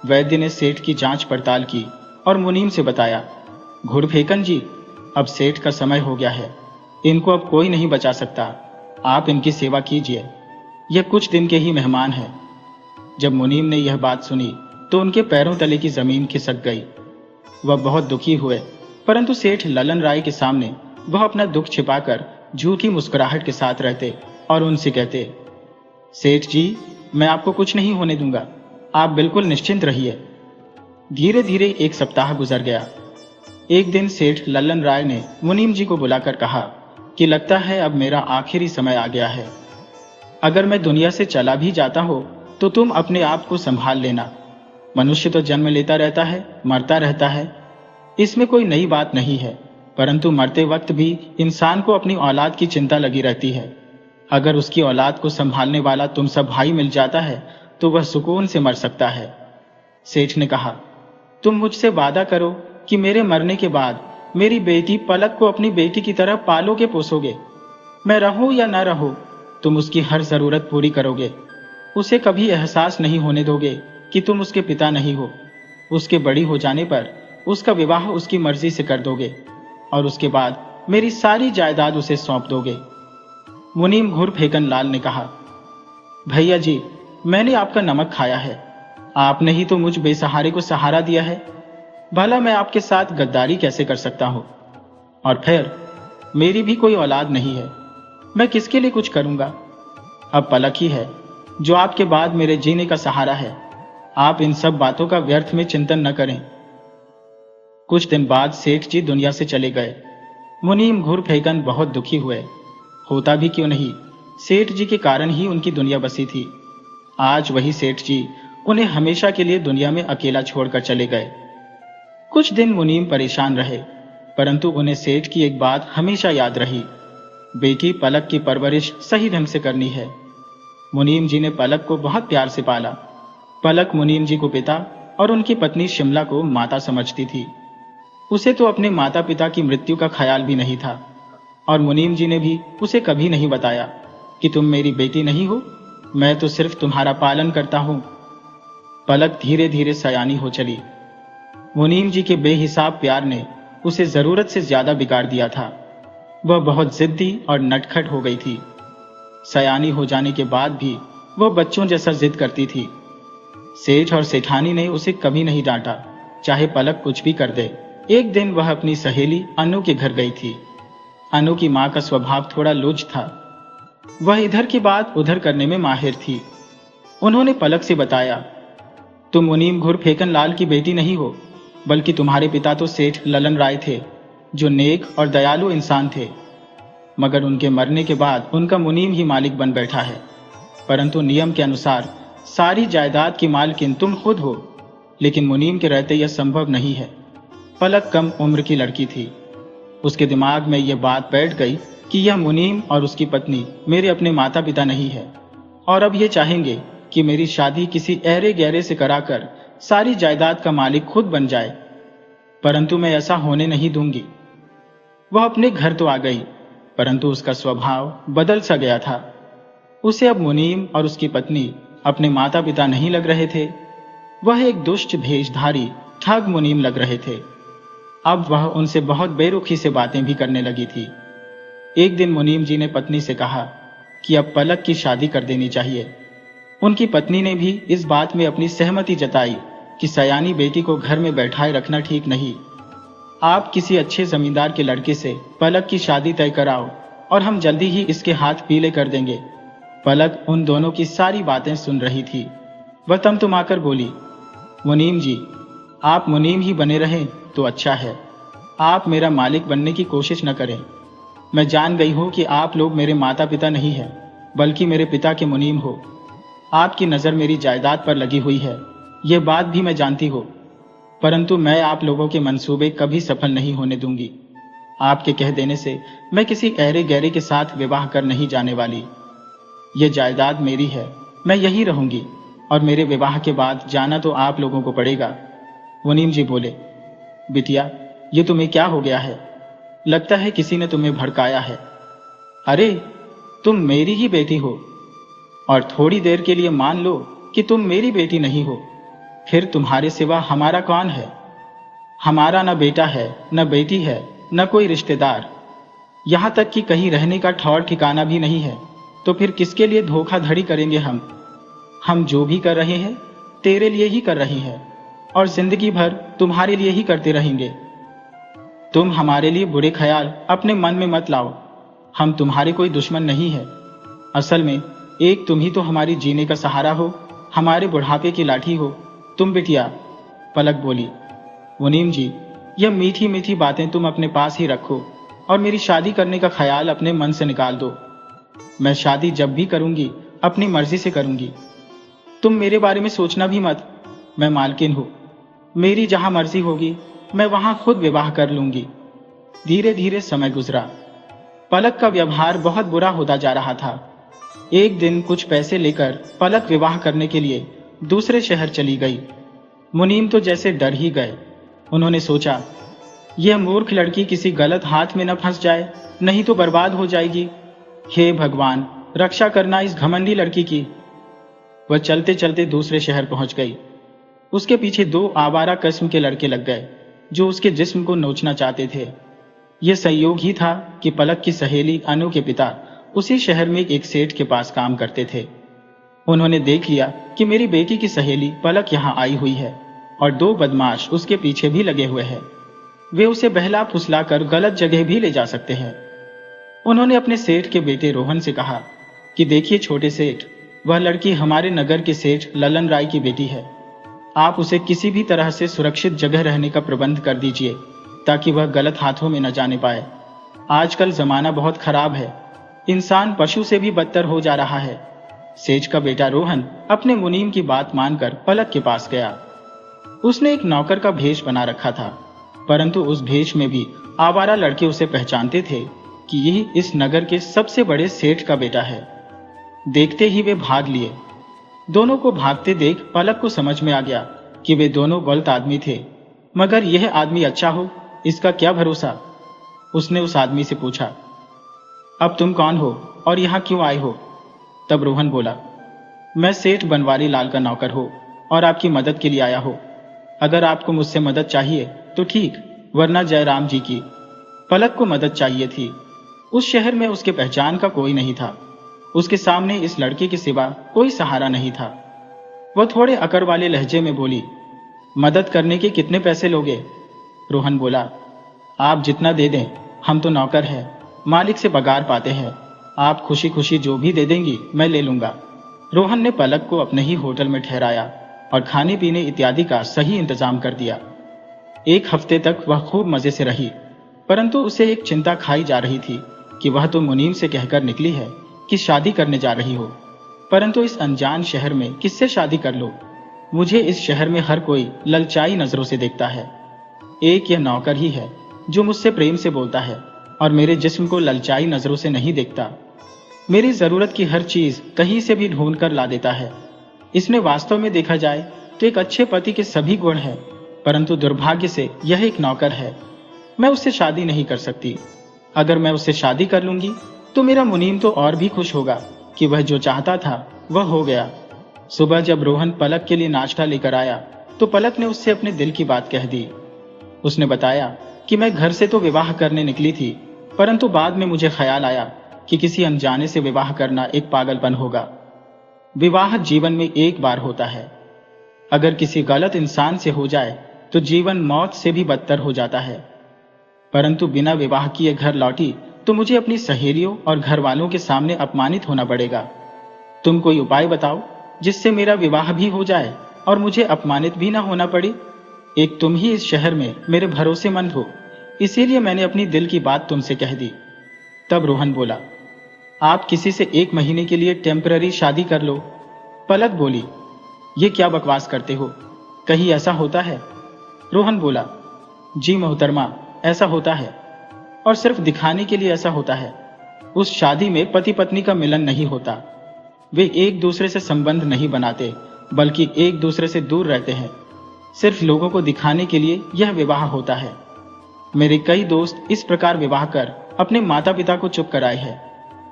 वैद्य ने सेठ की जांच पड़ताल की और मुनीम से बताया, घुरफेकन जी, अब सेठ का समय हो गया है, इनको अब कोई नहीं बचा सकता, आप इनकी सेवा कीजिए, यह कुछ दिन के ही मेहमान हैं। जब मुनीम ने यह बात सुनी तो उनके पैरों तले की जमीन खिसक गई। वह बहुत दुखी हुए, परंतु सेठ ललन राय के सामने वह अपना दुख छिपाकर झूठी मुस्कुराहट के साथ रहते और उनसे कहते, सेठ जी, मैं आपको कुछ नहीं होने दूंगा, आप बिल्कुल निश्चिंत रहिए। धीरे धीरे 1 सप्ताह गुजर गया। एक दिन सेठ ललन राय ने मुनीम जी को बुलाकर कहा कि लगता है अब मेरा आखिरी समय आ गया है। अगर मैं दुनिया से चला भी जाता हो तो तुम अपने आप को संभाल लेना। मनुष्य तो जन्म लेता रहता है, मरता रहता है, इसमें कोई नई बात नहीं है, परंतु मरते वक्त भी इंसान को अपनी औलाद की चिंता लगी रहती है। अगर उसकी औलाद को संभालने वाला तुम सब भाई मिल जाता है तो वह सुकून से मर सकता है। सेठ ने कहा, तुम मुझसे वादा करो कि मेरे मरने के बाद मेरी बेटी पलक को अपनी बेटी की तरह पालोगे पोसोगे। मैं रहूं या न रहूं, तुम उसकी हर जरूरत पूरी करोगे। उसे कभी एहसास नहीं होने दोगे कि तुम उसके पिता नहीं हो। उसके बड़ी हो जाने पर उसका विवाह उसकी मर्जी से कर दोगे और उसके बाद मेरी सारी जायदाद उसे सौंप दोगे। मुनीम घूर फेकन लाल ने कहा, भैया जी, मैंने आपका नमक खाया है। आपने ही तो मुझ बेसहारे को सहारा दिया है। भला मैं आपके साथ गद्दारी कैसे कर सकता हूं? और फिर मेरी भी कोई औलाद नहीं है, मैं किसके लिए कुछ करूंगा? अब पलक ही है जो आपके बाद मेरे जीने का सहारा है। आप इन सब बातों का व्यर्थ में चिंतन न करें। कुछ दिन बाद सेठ जी दुनिया से चले गए। मुनीम घूर फेकन बहुत दुखी हुए। होता भी क्यों नहीं, सेठ जी के कारण ही उनकी दुनिया बसी थी। आज वही सेठ जी उन्हें हमेशा के लिए दुनिया में अकेला छोड़कर चले गए। कुछ दिन मुनीम परेशान रहे, परंतु उन्हें सेठ की एक बात हमेशा याद रही, बेटी पलक की परवरिश सही ढंग से करनी है। मुनीम जी ने पलक को बहुत प्यार से पाला। पलक मुनीम जी को पिता और उनकी पत्नी शिमला को माता समझती थी। उसे तो अपने माता पिता की मृत्यु का ख्याल भी नहीं था, और मुनीम जी ने भी उसे कभी नहीं बताया कि तुम मेरी बेटी नहीं हो, मैं तो सिर्फ तुम्हारा पालन करता हूं। पलक धीरे धीरे सयानी हो चली। मुनीम जी के बेहिसाब प्यार ने उसे जरूरत से ज्यादा बिगाड़ दिया था। वह बहुत जिद्दी और नटखट हो गई थी। सयानी हो जाने के बाद भी वह बच्चों जैसा जिद करती थी। सेठ और सेठानी ने उसे कभी नहीं डांटा, चाहे पलक कुछ भी कर दे। एक दिन वह अपनी सहेली अनु के घर गई थी। अनु की मां का स्वभाव थोड़ा लुच था। वह इधर की बात उधर करने में माहिर थी। उन्होंने पलक से बताया, तुम मुनीम घुर फेकन लाल की बेटी नहीं हो, बल्कि तुम्हारे पिता तो सेठ ललन राय थे, जो नेक और दयालु इंसान थे। मगर उनके मरने के बाद उनका मुनीम ही मालिक बन बैठा है। परंतु नियम के अनुसार सारी जायदाद की मालकिन तुम खुद हो, लेकिन मुनीम के रहते यह संभव नहीं है। पलक कम उम्र की लड़की थी। उसके दिमाग में यह बात बैठ गई कि यह मुनीम और उसकी पत्नी मेरे अपने माता पिता नहीं है, और अब ये चाहेंगे कि मेरी शादी किसी ऐरे गहरे से कराकर सारी जायदाद का मालिक खुद बन जाए। परंतु मैं ऐसा होने नहीं दूंगी। वह अपने घर तो आ गई, परंतु उसका स्वभाव बदल सा गया था। उसे अब मुनीम और उसकी पत्नी अपने माता पिता नहीं लग रहे थे। वह एक दुष्ट भेषधारी ठग मुनीम लग रहे थे। अब वह उनसे बहुत बेरुखी से बातें भी करने लगी थी। एक दिन मुनीम जी ने पत्नी से कहा कि अब पलक की शादी कर देनी चाहिए। उनकी पत्नी ने भी इस बात में अपनी सहमति जताई कि सयानी बेटी को घर में बैठाए रखना ठीक नहीं। आप किसी अच्छे जमींदार के लड़के से पलक की शादी तय कराओ और हम जल्दी ही इसके हाथ पीले कर देंगे। पलक उन दोनों की सारी बातें सुन रही थी। वह तमतमाकर बोली, मुनीम जी, आप मुनीम ही बने रहें तो अच्छा है। आप मेरा मालिक बनने की कोशिश न करें। मैं जान गई हूं कि आप लोग मेरे माता पिता नहीं हैं, बल्कि मेरे पिता के मुनीम हो। आपकी नज़र मेरी जायदाद पर लगी हुई है, ये बात भी मैं जानती हूँ, परंतु मैं आप लोगों के मंसूबे कभी सफल नहीं होने दूंगी। आपके कह देने से मैं किसी ऐरे गहरे के साथ विवाह कर नहीं जाने वाली। ये जायदाद मेरी है, मैं यही रहूंगी, और मेरे विवाह के बाद जाना तो आप लोगों को पड़ेगा। मुनीम जी बोले, बिटिया, ये तुम्हें क्या हो गया है? लगता है किसी ने तुम्हें भड़काया है। अरे, तुम मेरी ही बेटी हो, और थोड़ी देर के लिए मान लो कि तुम मेरी बेटी नहीं हो, फिर तुम्हारे सिवा हमारा कौन है? हमारा न बेटा है, न बेटी है, न कोई रिश्तेदार, यहां तक कि कहीं रहने का ठौर ठिकाना भी नहीं है। तो फिर किसके लिए धोखाधड़ी करेंगे हम जो भी कर रहे हैं तेरे लिए ही कर रहे हैं, और जिंदगी भर तुम्हारे लिए ही करते रहेंगे। तुम हमारे लिए बुरे ख्याल अपने मन में मत लाओ। हम तुम्हारे कोई दुश्मन नहीं है। असल में एक तुम ही तो हमारी जीने का सहारा हो, हमारे बुढ़ापे की लाठी हो। तुम बिटिया, पलक बोली। मुनीम जी, यह मीठी मीठी बातें तुम अपने पास ही रखो, और मेरी शादी करने का ख्याल अपने मन से निकाल दो। मैं शादी जब भी करूंगी अपनी मर्जी से करूंगी। तुम मेरे बारे में सोचना भी मत। मैं मालकिन हूं, मेरी जहां मर्जी होगी मैं वहां खुद विवाह कर लूंगी। धीरे धीरे समय गुजरा। पलक का व्यवहार बहुत बुरा होता जा रहा था। एक दिन कुछ पैसे लेकर पलक विवाह करने के लिए दूसरे शहर चली गई। मुनीम तो जैसे डर ही गए। उन्होंने सोचा, यह मूर्ख लड़की किसी गलत हाथ में न फंस जाए, नहीं तो बर्बाद हो जाएगी। हे भगवान, रक्षा करना इस घमंडी लड़की की। वह चलते चलते दूसरे शहर पहुंच गई। उसके पीछे 2 आवारा किस्म के लड़के लग गए, जो उसके जिस्म को नोचना चाहते थे। यह संयोग ही था कि पलक की सहेली अनु के पिता उसी शहर में एक सेठ के पास काम करते थे। उन्होंने देख लिया कि मेरी बेटी की सहेली पलक यहाँ आई हुई है और दो बदमाश उसके पीछे भी लगे हुए हैं। वे उसे बहला फुसला कर गलत जगह भी ले जा सकते हैं। उन्होंने अपने सेठ के बेटे रोहन से कहा कि देखिए छोटे सेठ, वह लड़की हमारे नगर के सेठ ललन राय की बेटी है। आप उसे किसी भी तरह से सुरक्षित जगह रहने का प्रबंध कर दीजिए ताकि वह गलत हाथों में न जाने पाए। आजकल जमाना बहुत खराब है, इंसान पशु से भी बदतर हो जा रहा है। सेठ का बेटा रोहन अपने मुनीम की बात मानकर पलक के पास गया। उसने एक नौकर का भेष बना रखा था, परंतु उस भेष में भी आवारा लड़के उसे पहचानते थे कि यही इस नगर के सबसे बड़े सेठ का बेटा है। देखते ही वे भाग लिए। दोनों को भागते देख पलक को समझ में आ गया कि वे दोनों गलत आदमी थे, मगर यह आदमी अच्छा हो इसका क्या भरोसा। उसने उस आदमी से पूछा, अब तुम कौन हो और यहाँ क्यों आए हो? तब रोहन बोला, मैं सेठ बनवारी लाल का नौकर हूँ और आपकी मदद के लिए आया हूँ। अगर आपको मुझसे मदद चाहिए तो ठीक, वरना जयराम जी की। पलक को मदद चाहिए थी। उस शहर में उसके पहचान का कोई नहीं था। उसके सामने इस लड़के के सिवा कोई सहारा नहीं था। वह थोड़े अकड़ वाले लहजे में बोली, मदद करने के कितने पैसे लोगे? रोहन बोला, आप जितना दे दें, हम तो नौकर हैं, मालिक से पगार पाते हैं। आप खुशी खुशी जो भी दे देंगी मैं ले लूंगा। रोहन ने पलक को अपने ही होटल में ठहराया और खाने पीने इत्यादि का सही इंतजाम कर दिया। एक हफ्ते तक वह खूब मजे से रही, परंतु उसे एक चिंता खाई जा रही थी कि वह तो मुनीम से कहकर निकली है कि शादी करने जा रही हो, परंतु इस अनजान शहर में किससे शादी कर लो? मुझे इस शहर में हर कोई ललचाई नजरों से देखता है। एक यह नौकर ही है जो मुझसे प्रेम से बोलता है और मेरे जिस्म को ललचाई नजरों से नहीं देखता। मेरी जरूरत की हर चीज कहीं से भी ढूंढ कर ला देता है। इसमें वास्तव में देखा जाए तो एक अच्छे पति के सभी गुण हैं, परंतु दुर्भाग्य से यह एक नौकर है। मैं उससे शादी नहीं कर सकती। अगर मैं उससे शादी कर लूंगी तो मेरा मुनीम तो और भी खुश होगा कि वह जो चाहता था वह हो गया। सुबह जब रोहन पलक के लिए नाश्ता लेकर आया तो पलक ने उससे अपने दिल की बात कह दी। उसने बताया कि मैं घर से तो विवाह करने निकली थी, परंतु बाद में मुझे ख्याल आया कि किसी अनजाने से विवाह करना एक पागलपन होगा। विवाह जीवन में एक बार होता है। अगर किसी गलत इंसान से हो जाए तो जीवन मौत से भी बदतर हो जाता है। परंतु बिना विवाह किए घर लौटी तो मुझे अपनी सहेलियों और घर वालों के सामने अपमानित होना पड़ेगा। तुम कोई उपाय बताओ जिससे मेरा विवाह भी हो जाए और मुझे अपमानित भी ना होना पड़े। एक तुम ही इस शहर में मेरे भरोसेमंद हो, इसीलिए मैंने अपनी दिल की बात तुमसे कह दी। तब रोहन बोला, आप किसी से 1 महीने के लिए टेम्पररी शादी कर लो। पलक बोली, ये क्या बकवास करते हो, कहीं ऐसा होता है? रोहन बोला, जी मोहतरमा, ऐसा होता है, और सिर्फ दिखाने के लिए ऐसा होता है। उस शादी में पति पत्नी का मिलन नहीं होता। वे एक दूसरे से संबंध नहीं बनाते, बल्कि एक दूसरे से दूर रहते हैं। सिर्फ लोगों को दिखाने के लिए यह विवाह होता है। मेरे कई दोस्त इस प्रकार विवाह कर अपने माता पिता को चुप कराए हैं।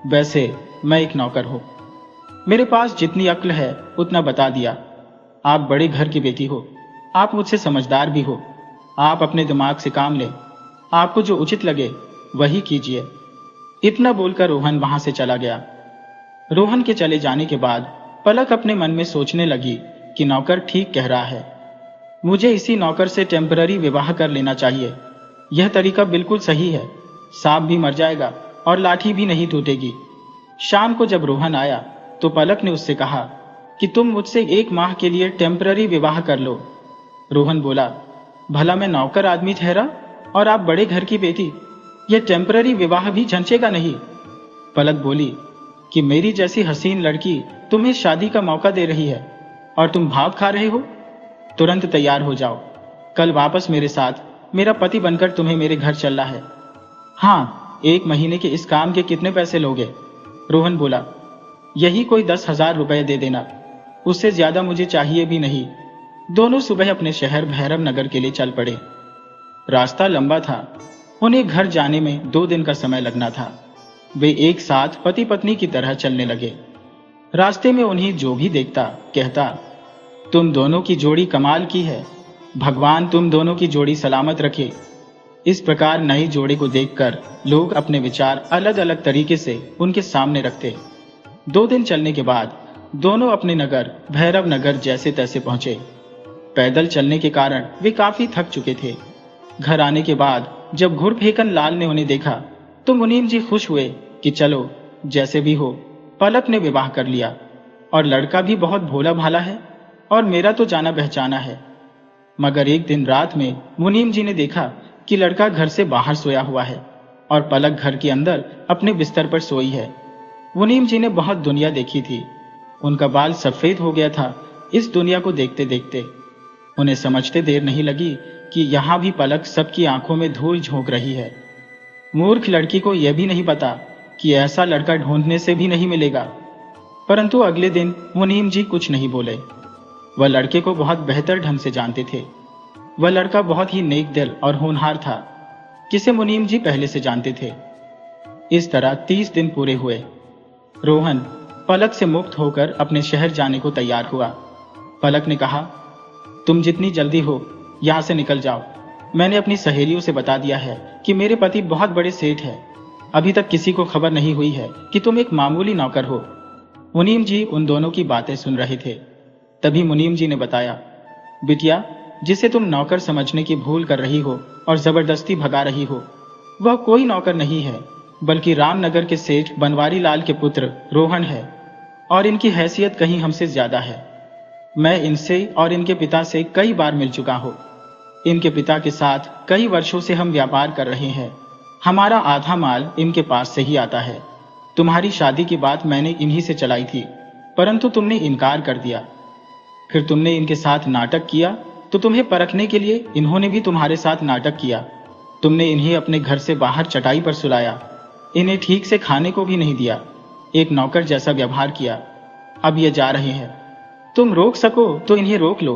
वैसे मैं एक नौकर हूं, मेरे पास जितनी अक्ल है उतना बता दिया। आप बड़े घर की बेटी हो, आप मुझसे समझदार भी हो। आप अपने दिमाग से काम लें, आपको जो उचित लगे वही कीजिए। इतना बोलकर रोहन वहां से चला गया। रोहन के चले जाने के बाद पलक अपने मन में सोचने लगी कि नौकर ठीक कह रहा है। मुझे इसी नौकर से टेम्पररी विवाह कर लेना चाहिए। यह तरीका बिल्कुल सही है। सांप भी मर जाएगा और लाठी भी नहीं टूटेगी। शाम को जब रोहन आया तो पलक ने उससे कहा कि तुम मुझसे 1 माह के लिए टेम्पररी विवाह कर लो। रोहन बोला, भला मैं नौकर आदमी ठहरा और आप बड़े घर की बेटी, यह टेम्पररी विवाह भी जंचेगा नहीं। पलक बोली कि मेरी जैसी हसीन लड़की तुम्हें शादी का मौका दे रही है और तुम भाव खा रहे हो। तुरंत तैयार हो जाओ, कल वापस मेरे साथ, मेरा पति बनकर तुम्हें मेरे घर चलना है। हाँ, 1 महीने के इस काम के कितने पैसे लोगे? रोहन बोला, यही कोई 10,000 रुपए दे देना, उससे ज्यादा मुझे चाहिए भी नहीं। दोनों सुबह अपने शहर भैरव नगर के लिए चल पड़े। रास्ता लंबा था, उन्हें घर जाने में 2 दिन का समय लगना था। वे एक साथ पति पत्नी की तरह चलने लगे। रास्ते में उन्हें जो भी देखता कहता, तुम दोनों की जोड़ी कमाल की है, भगवान तुम दोनों की जोड़ी सलामत रखे। इस प्रकार नए जोड़े को देखकर लोग अपने विचार अलग अलग तरीके से उनके सामने रखते। 2 दिन चलने के बाद दोनों अपने नगर भैरव नगर जैसे तैसे पहुंचे। पैदल चलने के कारण वे काफी थक चुके थे। घर आने के बाद जब घुड़फेकन लाल ने उन्हें देखा तो मुनीम जी खुश हुए कि चलो जैसे भी हो पलक ने विवाह कर लिया, और लड़का भी बहुत भोला भाला है और मेरा तो जाना पहचाना है। मगर एक दिन रात में मुनीम जी ने देखा कि लड़का घर से बाहर सोया हुआ है और पलक घर के अंदर अपने बिस्तर पर सोई है। मुनीम जी ने बहुत दुनिया देखी थी, उनका बाल सफेद हो गया था। इस दुनिया को देखते देखते उन्हें समझते देर नहीं लगी कि यहाँ भी पलक सबकी आंखों में धूल झोंक रही है। मूर्ख लड़की को यह भी नहीं पता कि ऐसा लड़का ढूंढने से भी नहीं मिलेगा। परंतु अगले दिन मुनीम जी कुछ नहीं बोले। वह लड़के को बहुत बेहतर ढंग से जानते थे। वह लड़का बहुत ही नेक दिल और होनहार था, जिसे मुनीम जी पहले से जानते थे। इस तरह 30 दिन पूरे हुए। रोहन पलक से मुक्त होकर अपने शहर जाने को तैयार हुआ। पलक ने कहा, तुम जितनी जल्दी हो यहां से निकल जाओ। मैंने अपनी सहेलियों से बता दिया है कि मेरे पति बहुत बड़े सेठ हैं। अभी तक किसी को खबर नहीं हुई है कि तुम एक मामूली नौकर हो। मुनीम जी उन दोनों की बातें सुन रहे थे। तभी मुनीम जी ने बताया, बिटिया, जिसे तुम नौकर समझने की भूल कर रही हो और जबरदस्ती भगा रही हो, वह कोई नौकर नहीं है, बल्कि रामनगर के सेठ बनवारी लाल के पुत्र रोहन है, और इनकी हैसियत कहीं हमसे ज्यादा है। मैं इनसे और इनके पिता से कई बार मिल चुका हूं। इनके पिता के साथ कई वर्षों से हम व्यापार कर रहे हैं। हमारा आधा माल इनके पास से ही आता है। तुम्हारी शादी की बात मैंने इन्हीं से चलाई थी, परंतु तुमने इनकार कर दिया। फिर तुमने इनके साथ नाटक किया तो तुम्हें परखने के लिए इन्होंने भी तुम्हारे साथ नाटक किया। तुमने इन्हें अपने घर से बाहर चटाई पर सुलाया, इन्हें ठीक से खाने को भी नहीं दिया, एक नौकर जैसा व्यवहार किया। अब ये जा रहे हैं, तुम रोक सको तो इन्हें रोक लो।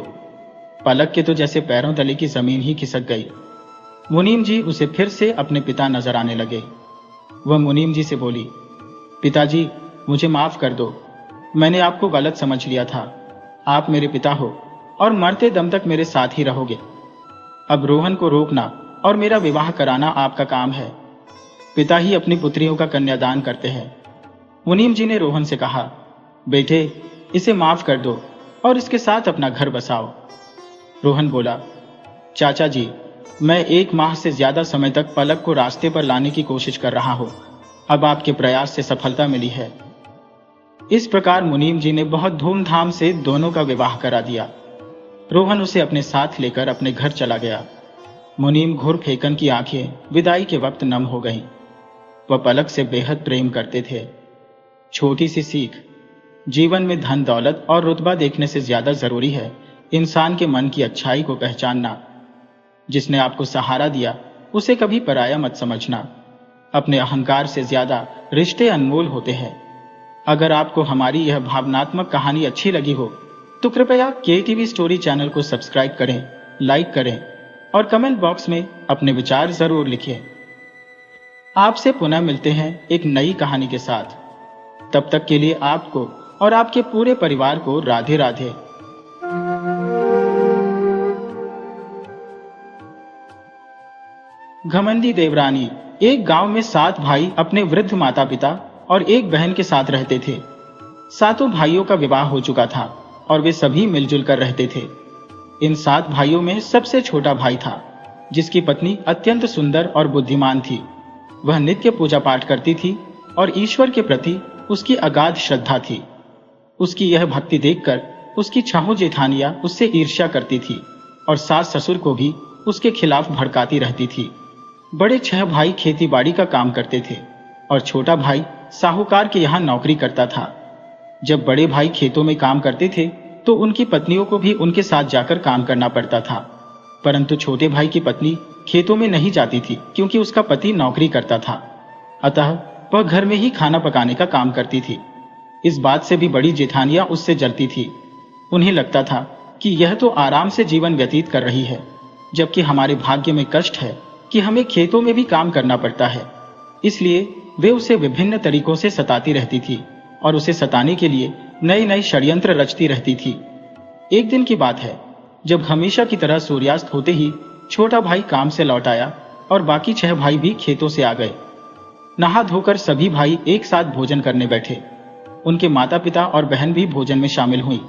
पलक के तो जैसे पैरों तले की जमीन ही खिसक गई। मुनीम जी उसे फिर से अपने पिता नजर आने लगे। वह मुनीम जी से बोली, पिताजी, मुझे माफ कर दो। मैंने आपको गलत समझ लिया था। आप मेरे पिता हो और मरते दम तक मेरे साथ ही रहोगे। अब रोहन को रोकना और मेरा विवाह कराना आपका काम है। पिता ही अपनी पुत्रियों का कन्यादान करते हैं। मुनीम जी ने रोहन से कहा, बेटे, इसे माफ कर दो और इसके साथ अपना घर बसाओ। रोहन बोला, चाचा जी, मैं 1 माह से ज्यादा समय तक पलक को रास्ते पर लाने की कोशिश कर रहा हूं। अब आपके प्रयास से सफलता मिली है। इस प्रकार मुनीम जी ने बहुत धूमधाम से दोनों का विवाह करा दिया। रोहन उसे अपने साथ लेकर अपने घर चला गया। मुनीम घुड़फेकन की आंखें विदाई के वक्त नम हो गईं। वह पलक से बेहद प्रेम करते थे। छोटी सी सीख, जीवन में धन दौलत और रुतबा देखने से ज्यादा जरूरी है इंसान के मन की अच्छाई को पहचानना। जिसने आपको सहारा दिया उसे कभी पराया मत समझना। अपने अहंकार से ज्यादा रिश्ते अनमोल होते हैं। अगर आपको हमारी यह भावनात्मक कहानी अच्छी लगी हो तो कृपया KTV स्टोरी चैनल को सब्सक्राइब करें, लाइक करें और कमेंट बॉक्स में अपने विचार जरूर लिखें। आपसे पुनः मिलते हैं एक नई कहानी के साथ। तब तक के लिए आपको और आपके पूरे परिवार को राधे राधे। घमंडी देवरानी। एक गांव में 7 भाई अपने वृद्ध माता पिता और एक बहन के साथ रहते थे। सातों भाइयों का विवाह हो चुका था और वे सभी मिलजुल कर रहते थे। इन 7 भाइयों में सबसे छोटा भाई था, जिसकी पत्नी अत्यंत सुंदर और बुद्धिमान थी। वह नित्य पूजा पाठ करती थी और ईश्वर के प्रति उसकी अगाध श्रद्धा थी। उसकी यह भक्ति देखकर उसकी छहों जेठानियां उससे ईर्ष्या करती थी और सास ससुर को भी उसके खिलाफ भड़काती रहती थी। बड़े 6 भाई खेती बाड़ी का काम करते थे और छोटा भाई साहूकार के यहाँ नौकरी करता था। जब बड़े भाई खेतों में काम करते थे तो उनकी पत्नियों को भी उनके साथ जाकर काम करना पड़ता था, परंतु छोटे भाई की पत्नी खेतों में नहीं जाती थी क्योंकि उसका पति नौकरी करता था। अतः वह घर में ही खाना पकाने का काम करती थी। इस बात से भी बड़ी जेठानियां उससे जलती थी। उन्हें लगता था कि यह तो आराम से जीवन व्यतीत कर रही है, जबकि हमारे भाग्य में कष्ट है कि हमें खेतों में भी काम करना पड़ता है। इसलिए वे उसे विभिन्न तरीकों से सताती रहती थी और उसे सताने के लिए नए नए षड्यंत्र रचती रहती थी। एक दिन की बात है, जब हमेशा की तरह सूर्यास्त होते ही छोटा भाई काम से लौट आया और बाकी 6 भाई भी खेतों से आ गए। नहा धोकर सभी भाई एक साथ भोजन करने बैठे। उनके माता पिता और बहन भी भोजन में शामिल हुई।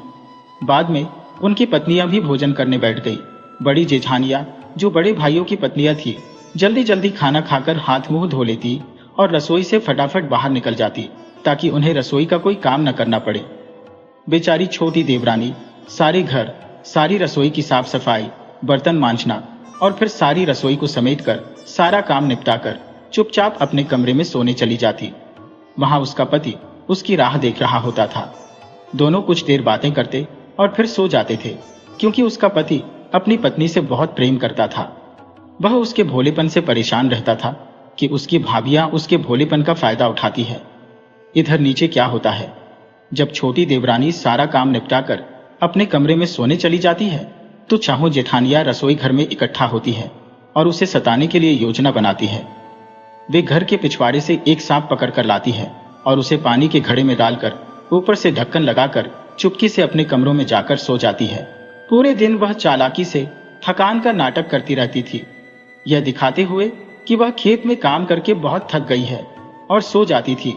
बाद में उनकी पत्नियां भी भोजन करने बैठ गई। बड़ी जेठानियां, जो बड़े भाइयों की पत्नियां थी, जल्दी जल्दी खाना खाकर हाथ मुंह धो लेती और रसोई से फटाफट बाहर निकल जाती, ताकि उन्हें रसोई का कोई काम न करना पड़े। बेचारी छोटी देवरानी सारे घर, सारी रसोई की साफ सफाई, बर्तन मांजना और फिर सारी रसोई को समेटकर सारा काम निपटाकर चुपचाप अपने कमरे में सोने चली जाती। वहां उसका पति उसकी राह देख रहा होता था। दोनों कुछ देर बातें करते और फिर सो जाते थे, क्योंकि उसका पति अपनी पत्नी से बहुत प्रेम करता था। वह उसके भोलेपन से परेशान रहता था कि उसकी भाभियां उसके भोलेपन का फायदा उठाती है। इधर नीचे क्या होता है, जब छोटी देवरानी सारा काम निपटाकर अपने कमरे में सोने चली जाती है, तो चाहो जेठानियां रसोई घर में इकट्ठा होती है और उसे सताने के लिए योजना बनाती है। वे घर के पिछवाड़े से एक सांप पकड़ कर लाती है और उसे पानी के घड़े में डालकर ऊपर से ढक्कन लगाकर चुपके से अपने कमरों में जाकर सो जाती है। पूरे दिन वह चालाकी से थकान का नाटक करती रहती थी, यह दिखाते हुए कि वह खेत में काम करके बहुत थक गई है, और सो जाती थी।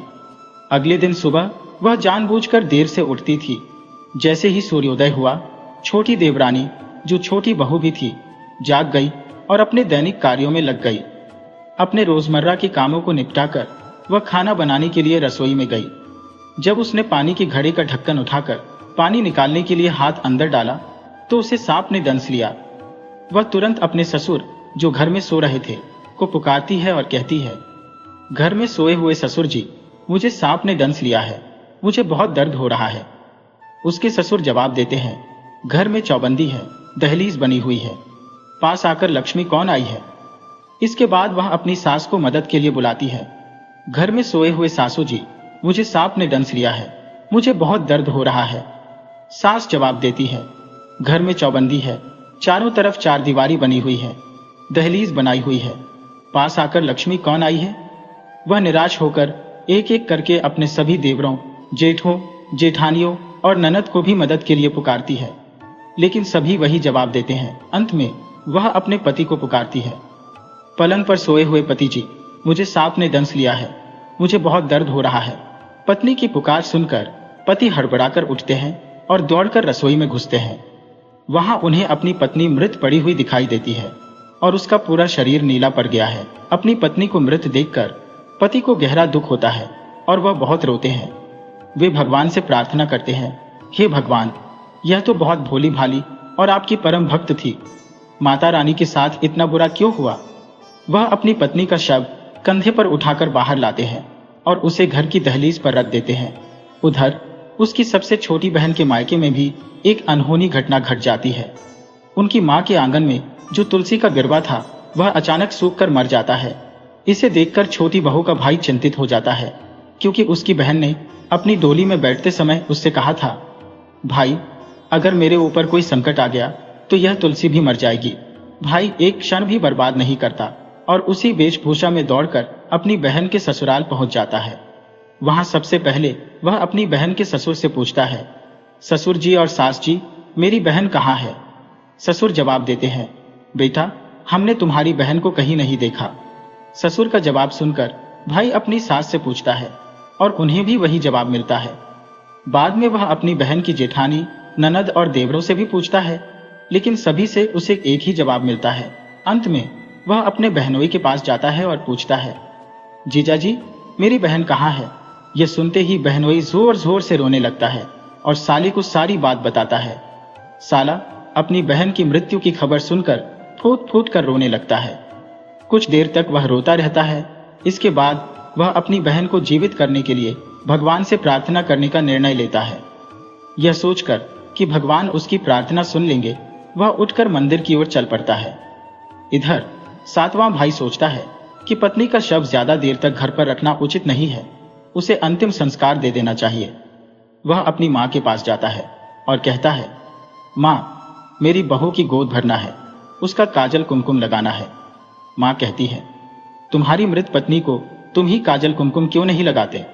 अगले दिन सुबह वह जानबूझकर देर से उठती थी। जैसे ही सूर्योदय हुआ, छोटी देवरानी, जो छोटी बहू भी थी, जाग गई और अपने दैनिक कार्यों में लग गई। अपने रोजमर्रा के कामों को निपटाकर वह खाना बनाने के लिए रसोई में गई। जब उसने पानी के घड़े का ढक्कन उठाकर पानी निकालने के लिए हाथ अंदर डाला, तो उसे सांप ने दंस लिया। वह तुरंत अपने ससुर, जो घर में सो रहे थे, को पुकारती है और कहती है, घर में सोए हुए ससुर जी, मुझे सांप ने दंस लिया है, मुझे बहुत दर्द हो रहा है। उसके ससुर जवाब देते हैं, घर में चौबंदी है, दहलीज बनी हुई है, पास आकर लक्ष्मी कौन आई है। इसके बाद वह अपनी सास को मदद के लिए बुलाती है। घर में सोए हुए सासू जी, मुझे सांप ने दंस लिया है, मुझे बहुत दर्द हो रहा है। सास जवाब देती है, घर में चौबंदी है, चारों तरफ चार दीवारी बनी हुई है, दहलीज बनाई हुई है, पास आकर लक्ष्मी कौन आई है। वह निराश होकर एक एक करके अपने सभी देवरों, जेठों, जेठानियों और ननद को भी मदद के लिए पुकारती है, लेकिन सभी वही जवाब देते हैं। अंत में वह अपने पति को पुकारती है, पलंग पर सोए हुए पति जी, मुझे सांप ने दंस लिया है, मुझे बहुत दर्द हो रहा है। पत्नी की पुकार सुनकर पति हड़बड़ाकर उठते हैं और दौड़कर रसोई में घुसते हैं। वहां उन्हें अपनी पत्नी मृत पड़ी हुई दिखाई देती है और उसका पूरा शरीर नीला पड़ गया है। अपनी पत्नी को मृत देखकर पति को गहरा दुख होता है और वह बहुत रोते हैं। वे भगवान से प्रार्थना करते हैं, हे भगवान, यह तो बहुत भोली भाली और आपकी परम भक्त थी, माता रानी के साथ इतना बुरा क्यों हुआ। वह अपनी पत्नी का शव कंधे पर उठाकर बाहर लाते हैं और उसे घर की दहलीज पर रख देते हैं। उधर उसकी सबसे छोटी बहन के मायके में भी एक अनहोनी घटना घट जाती है। उनकी मां के आंगन में जो तुलसी का गिरवा था, वह अचानक सूखकर मर जाता है। इसे देखकर छोटी बहू का भाई चिंतित हो जाता है, क्योंकि उसकी बहन ने अपनी डोली में बैठते समय उससे कहा था, भाई, अगर मेरे ऊपर कोई संकट आ गया तो यह तुलसी भी मर जाएगी। भाई एक क्षण भी बर्बाद नहीं करता और उसी वेशभूषा में दौड़कर अपनी बहन के ससुराल पहुंच जाता है। वहां सबसे पहले वह अपनी बहन के ससुर से पूछता है, ससुर जी और सास जी, मेरी बहन कहाँ है। ससुर जवाब देते हैं, बेटा, हमने तुम्हारी बहन को कहीं नहीं देखा। ससुर का जवाब सुनकर भाई अपनी सास से पूछता है और उन्हें भी वही जवाब मिलता है। बाद में वह अपनी बहन की जेठानी, ननद और देवरों से भी पूछता है, लेकिन सभी से उसे एक ही जवाब मिलता है। अंत में वह अपने बहनोई के पास जाता है और पूछता है, जीजा जी, मेरी बहन कहाँ है। यह सुनते ही बहनोई जोर जोर से रोने लगता है और साली को सारी बात बताता है। साला अपनी बहन की मृत्यु की खबर सुनकर फूट फूट कर रोने लगता है। कुछ देर तक वह रोता रहता है। इसके बाद वह अपनी बहन को जीवित करने के लिए भगवान से प्रार्थना करने का निर्णय लेता है। यह सोचकर कि भगवान उसकी प्रार्थना सुन लेंगे, वह उठकर मंदिर की ओर चल पड़ता है। इधर सातवां भाई सोचता है कि पत्नी का शव ज्यादा देर तक घर पर रखना उचित नहीं है, उसे अंतिम संस्कार दे देना चाहिए। वह अपनी मां के पास जाता है और कहता है, मां, मेरी बहू की गोद भरना है, उसका काजल कुमकुम लगाना है। मां कहती है, तुम्हारी मृत पत्नी को तुम ही काजल कुमकुम क्यों नहीं लगाते,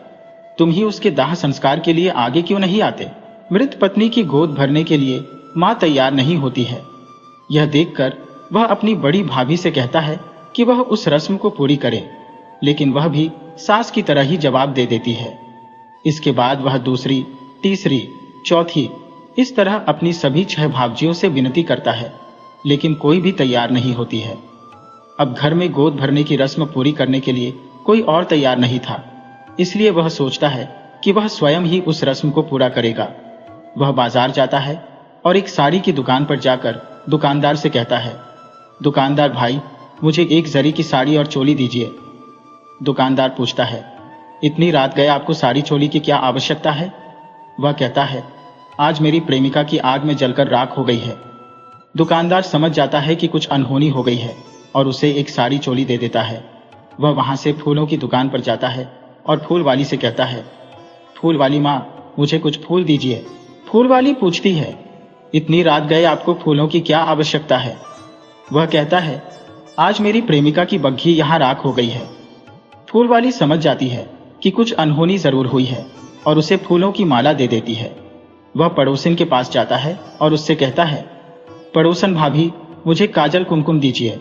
तुम ही उसके दाह संस्कार के लिए आगे क्यों नहीं आते। मृत पत्नी की गोद भरने के लिए मां तैयार नहीं होती है। यह देखकर वह अपनी बड़ी भाभी से कहता है कि वह उस रस्म को पूरी करे, लेकिन वह भी सास की तरह ही जवाब दे देती है। इसके बाद वह दूसरी, तीसरी, चौथी, इस तरह अपनी सभी 6 भावजियों से विनती करता है, लेकिन कोई भी तैयार नहीं होती है। अब घर में गोद भरने की रस्म पूरी करने के लिए कोई और तैयार नहीं था, इसलिए वह सोचता है कि वह स्वयं ही उस रस्म को पूरा करेगा। वह बाजार जाता है और एक साड़ी की दुकान पर जाकर दुकानदार से कहता है, दुकानदार भाई, मुझे एक जरी की साड़ी और चोली दीजिए। दुकानदार पूछता है, इतनी रात गए आपको साड़ी चोली की क्या आवश्यकता है? वह कहता है, आज मेरी प्रेमिका की आग में जलकर राख हो गई है। दुकानदार समझ जाता है कि कुछ अनहोनी हो गई है और उसे एक साड़ी चोली दे देता है। वह वहां से फूलों की दुकान पर जाता है और फूल वाली से कहता है, फूल वाली माँ, मुझे कुछ फूल दीजिए। फूल वाली पूछती है, इतनी रात गए आपको फूलों की क्या आवश्यकता है? वह कहता है, आज मेरी प्रेमिका की बग्घी यहाँ राख हो गई है। फूल वाली समझ जाती है कि कुछ अनहोनी जरूर हुई है और उसे फूलों की माला दे देती है। वह पड़ोसिन के पास जाता है और उससे कहता है, पड़ोसन भाभी, मुझे काजल कुमकुम दीजिए।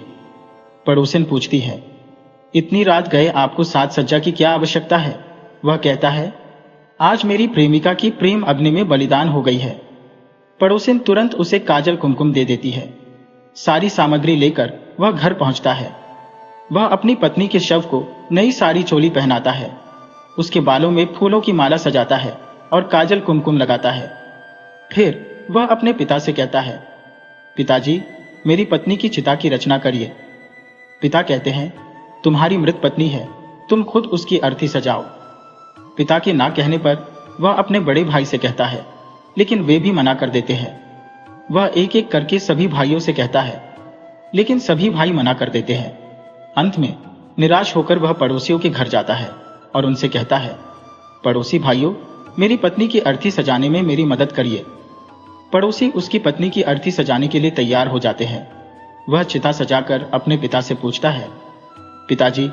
पड़ोसिन पूछती है, इतनी रात गए आपको साज सज्जा की क्या आवश्यकता है? वह कहता है, आज मेरी प्रेमिका की प्रेम अग्नि में बलिदान हो गई है। पड़ोसिन तुरंत उसे काजल कुमकुम दे देती है। सारी सामग्री लेकर वह घर पहुंचता है। वह अपनी पत्नी के शव को नई साड़ी चोली पहनाता है, उसके बालों में फूलों की माला सजाता है और काजल कुमकुम लगाता है। फिर वह अपने पिता से कहता है, पिताजी, मेरी पत्नी की चिता की रचना करिए। पिता कहते हैं, तुम्हारी मृत पत्नी है, तुम खुद उसकी अर्थी सजाओ। पिता के ना कहने पर वह अपने बड़े भाई से कहता है, लेकिन वे भी मना कर देते हैं। वह एक एक करके सभी भाइयों से कहता है, लेकिन सभी भाई मना कर देते हैं। अंत में निराश होकर वह पड़ोसियों के घर जाता है और उनसे कहता है, पड़ोसी भाइयों, मेरी पत्नी की अर्थी सजाने में मेरी मदद करिए। पड़ोसी उसकी पत्नी की अर्थी सजाने के लिए तैयार हो जाते हैं। वह चिता सजाकर अपने पिता से पूछता है, पिताजी,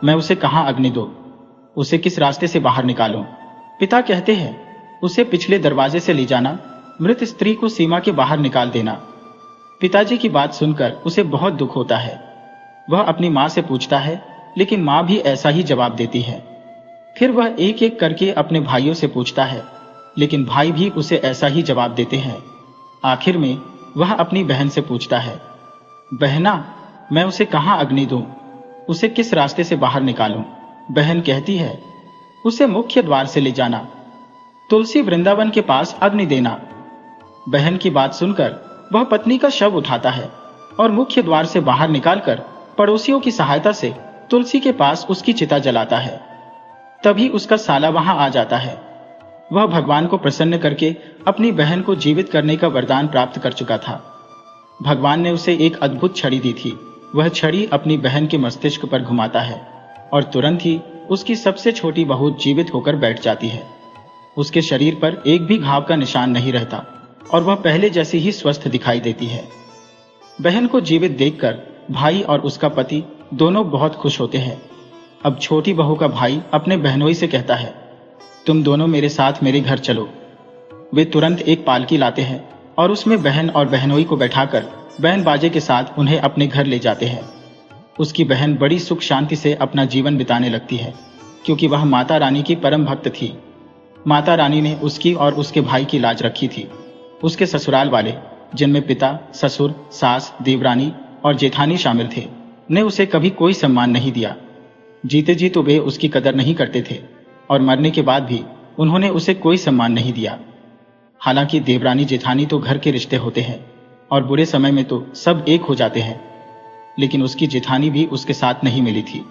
मैं उसे कहां अग्नि दूं? उसे किस रास्ते से बाहर निकालूं? पिता कहते हैं, उसे पिछले दरवाजे से ले जाना, मृत स्त्री को सीमा के बाहर निकाल देना। पिताजी की बात सुनकर उसे बहुत दुख होता है। वह अपनी मां से पूछता है, लेकिन मां भी ऐसा ही जवाब देती है। फिर वह एक एक करके अपने भाइयों से पूछता है, लेकिन भाई भी उसे ऐसा ही जवाब देते हैं। आखिर में वह अपनी बहन से पूछता है, बहना, मैं उसे कहां अग्नि दूं? उसे किस रास्ते से बाहर निकालूं? बहन कहती है, उसे मुख्य द्वार से ले जाना, तुलसी वृंदावन के पास अग्नि देना। बहन की बात सुनकर वह पत्नी का शव उठाता है और मुख्य द्वार से बाहर निकालकर पड़ोसियों की सहायता से तुलसी के पास उसकी चिता जलाता है। तभी उसका साला वहां आ जाता है। वह भगवान को प्रसन्न करके अपनी बहन को जीवित करने का वरदान प्राप्त कर चुका था। भगवान ने उसे एक अद्भुत छड़ी दी थी। वह छड़ी अपनी बहन के मस्तिष्क पर घुमाता है और तुरंत ही उसकी सबसे छोटी बहू जीवित होकर बैठ जाती है। उसके शरीर पर एक भी घाव का निशान नहीं रहता और वह पहले जैसी ही स्वस्थ दिखाई देती है। बहन को जीवित देखकर भाई और उसका पति दोनों बहुत खुश होते हैं। अब छोटी बहू का भाई अपने बहनोई से कहता है, तुम दोनों मेरे साथ मेरे घर चलो। वे तुरंत एक पालकी लाते हैं और उसमें बहन और बहनोई को बैठाकर बैन बाजे के साथ उन्हें अपने घर ले जाते हैं। उसकी बहन बड़ी सुख शांति से अपना जीवन बिताने लगती है, क्योंकि वह माता रानी की परम भक्त थी। माता रानी ने उसकी और उसके भाई की लाज रखी थी। उसके ससुराल वाले, जिनमें पिता, ससुर, सास, देवरानी और जेठानी शामिल थे, ने उसे कभी कोई सम्मान नहीं दिया। जीते जी तो वे उसकी कदर नहीं करते थे और मरने के बाद भी उन्होंने उसे कोई सम्मान नहीं दिया। हालांकि देवरानी जेठानी तो घर के रिश्ते होते हैं और बुरे समय में तो सब एक हो जाते हैं, लेकिन उसकी जेठानी भी उसके साथ नहीं मिली थी।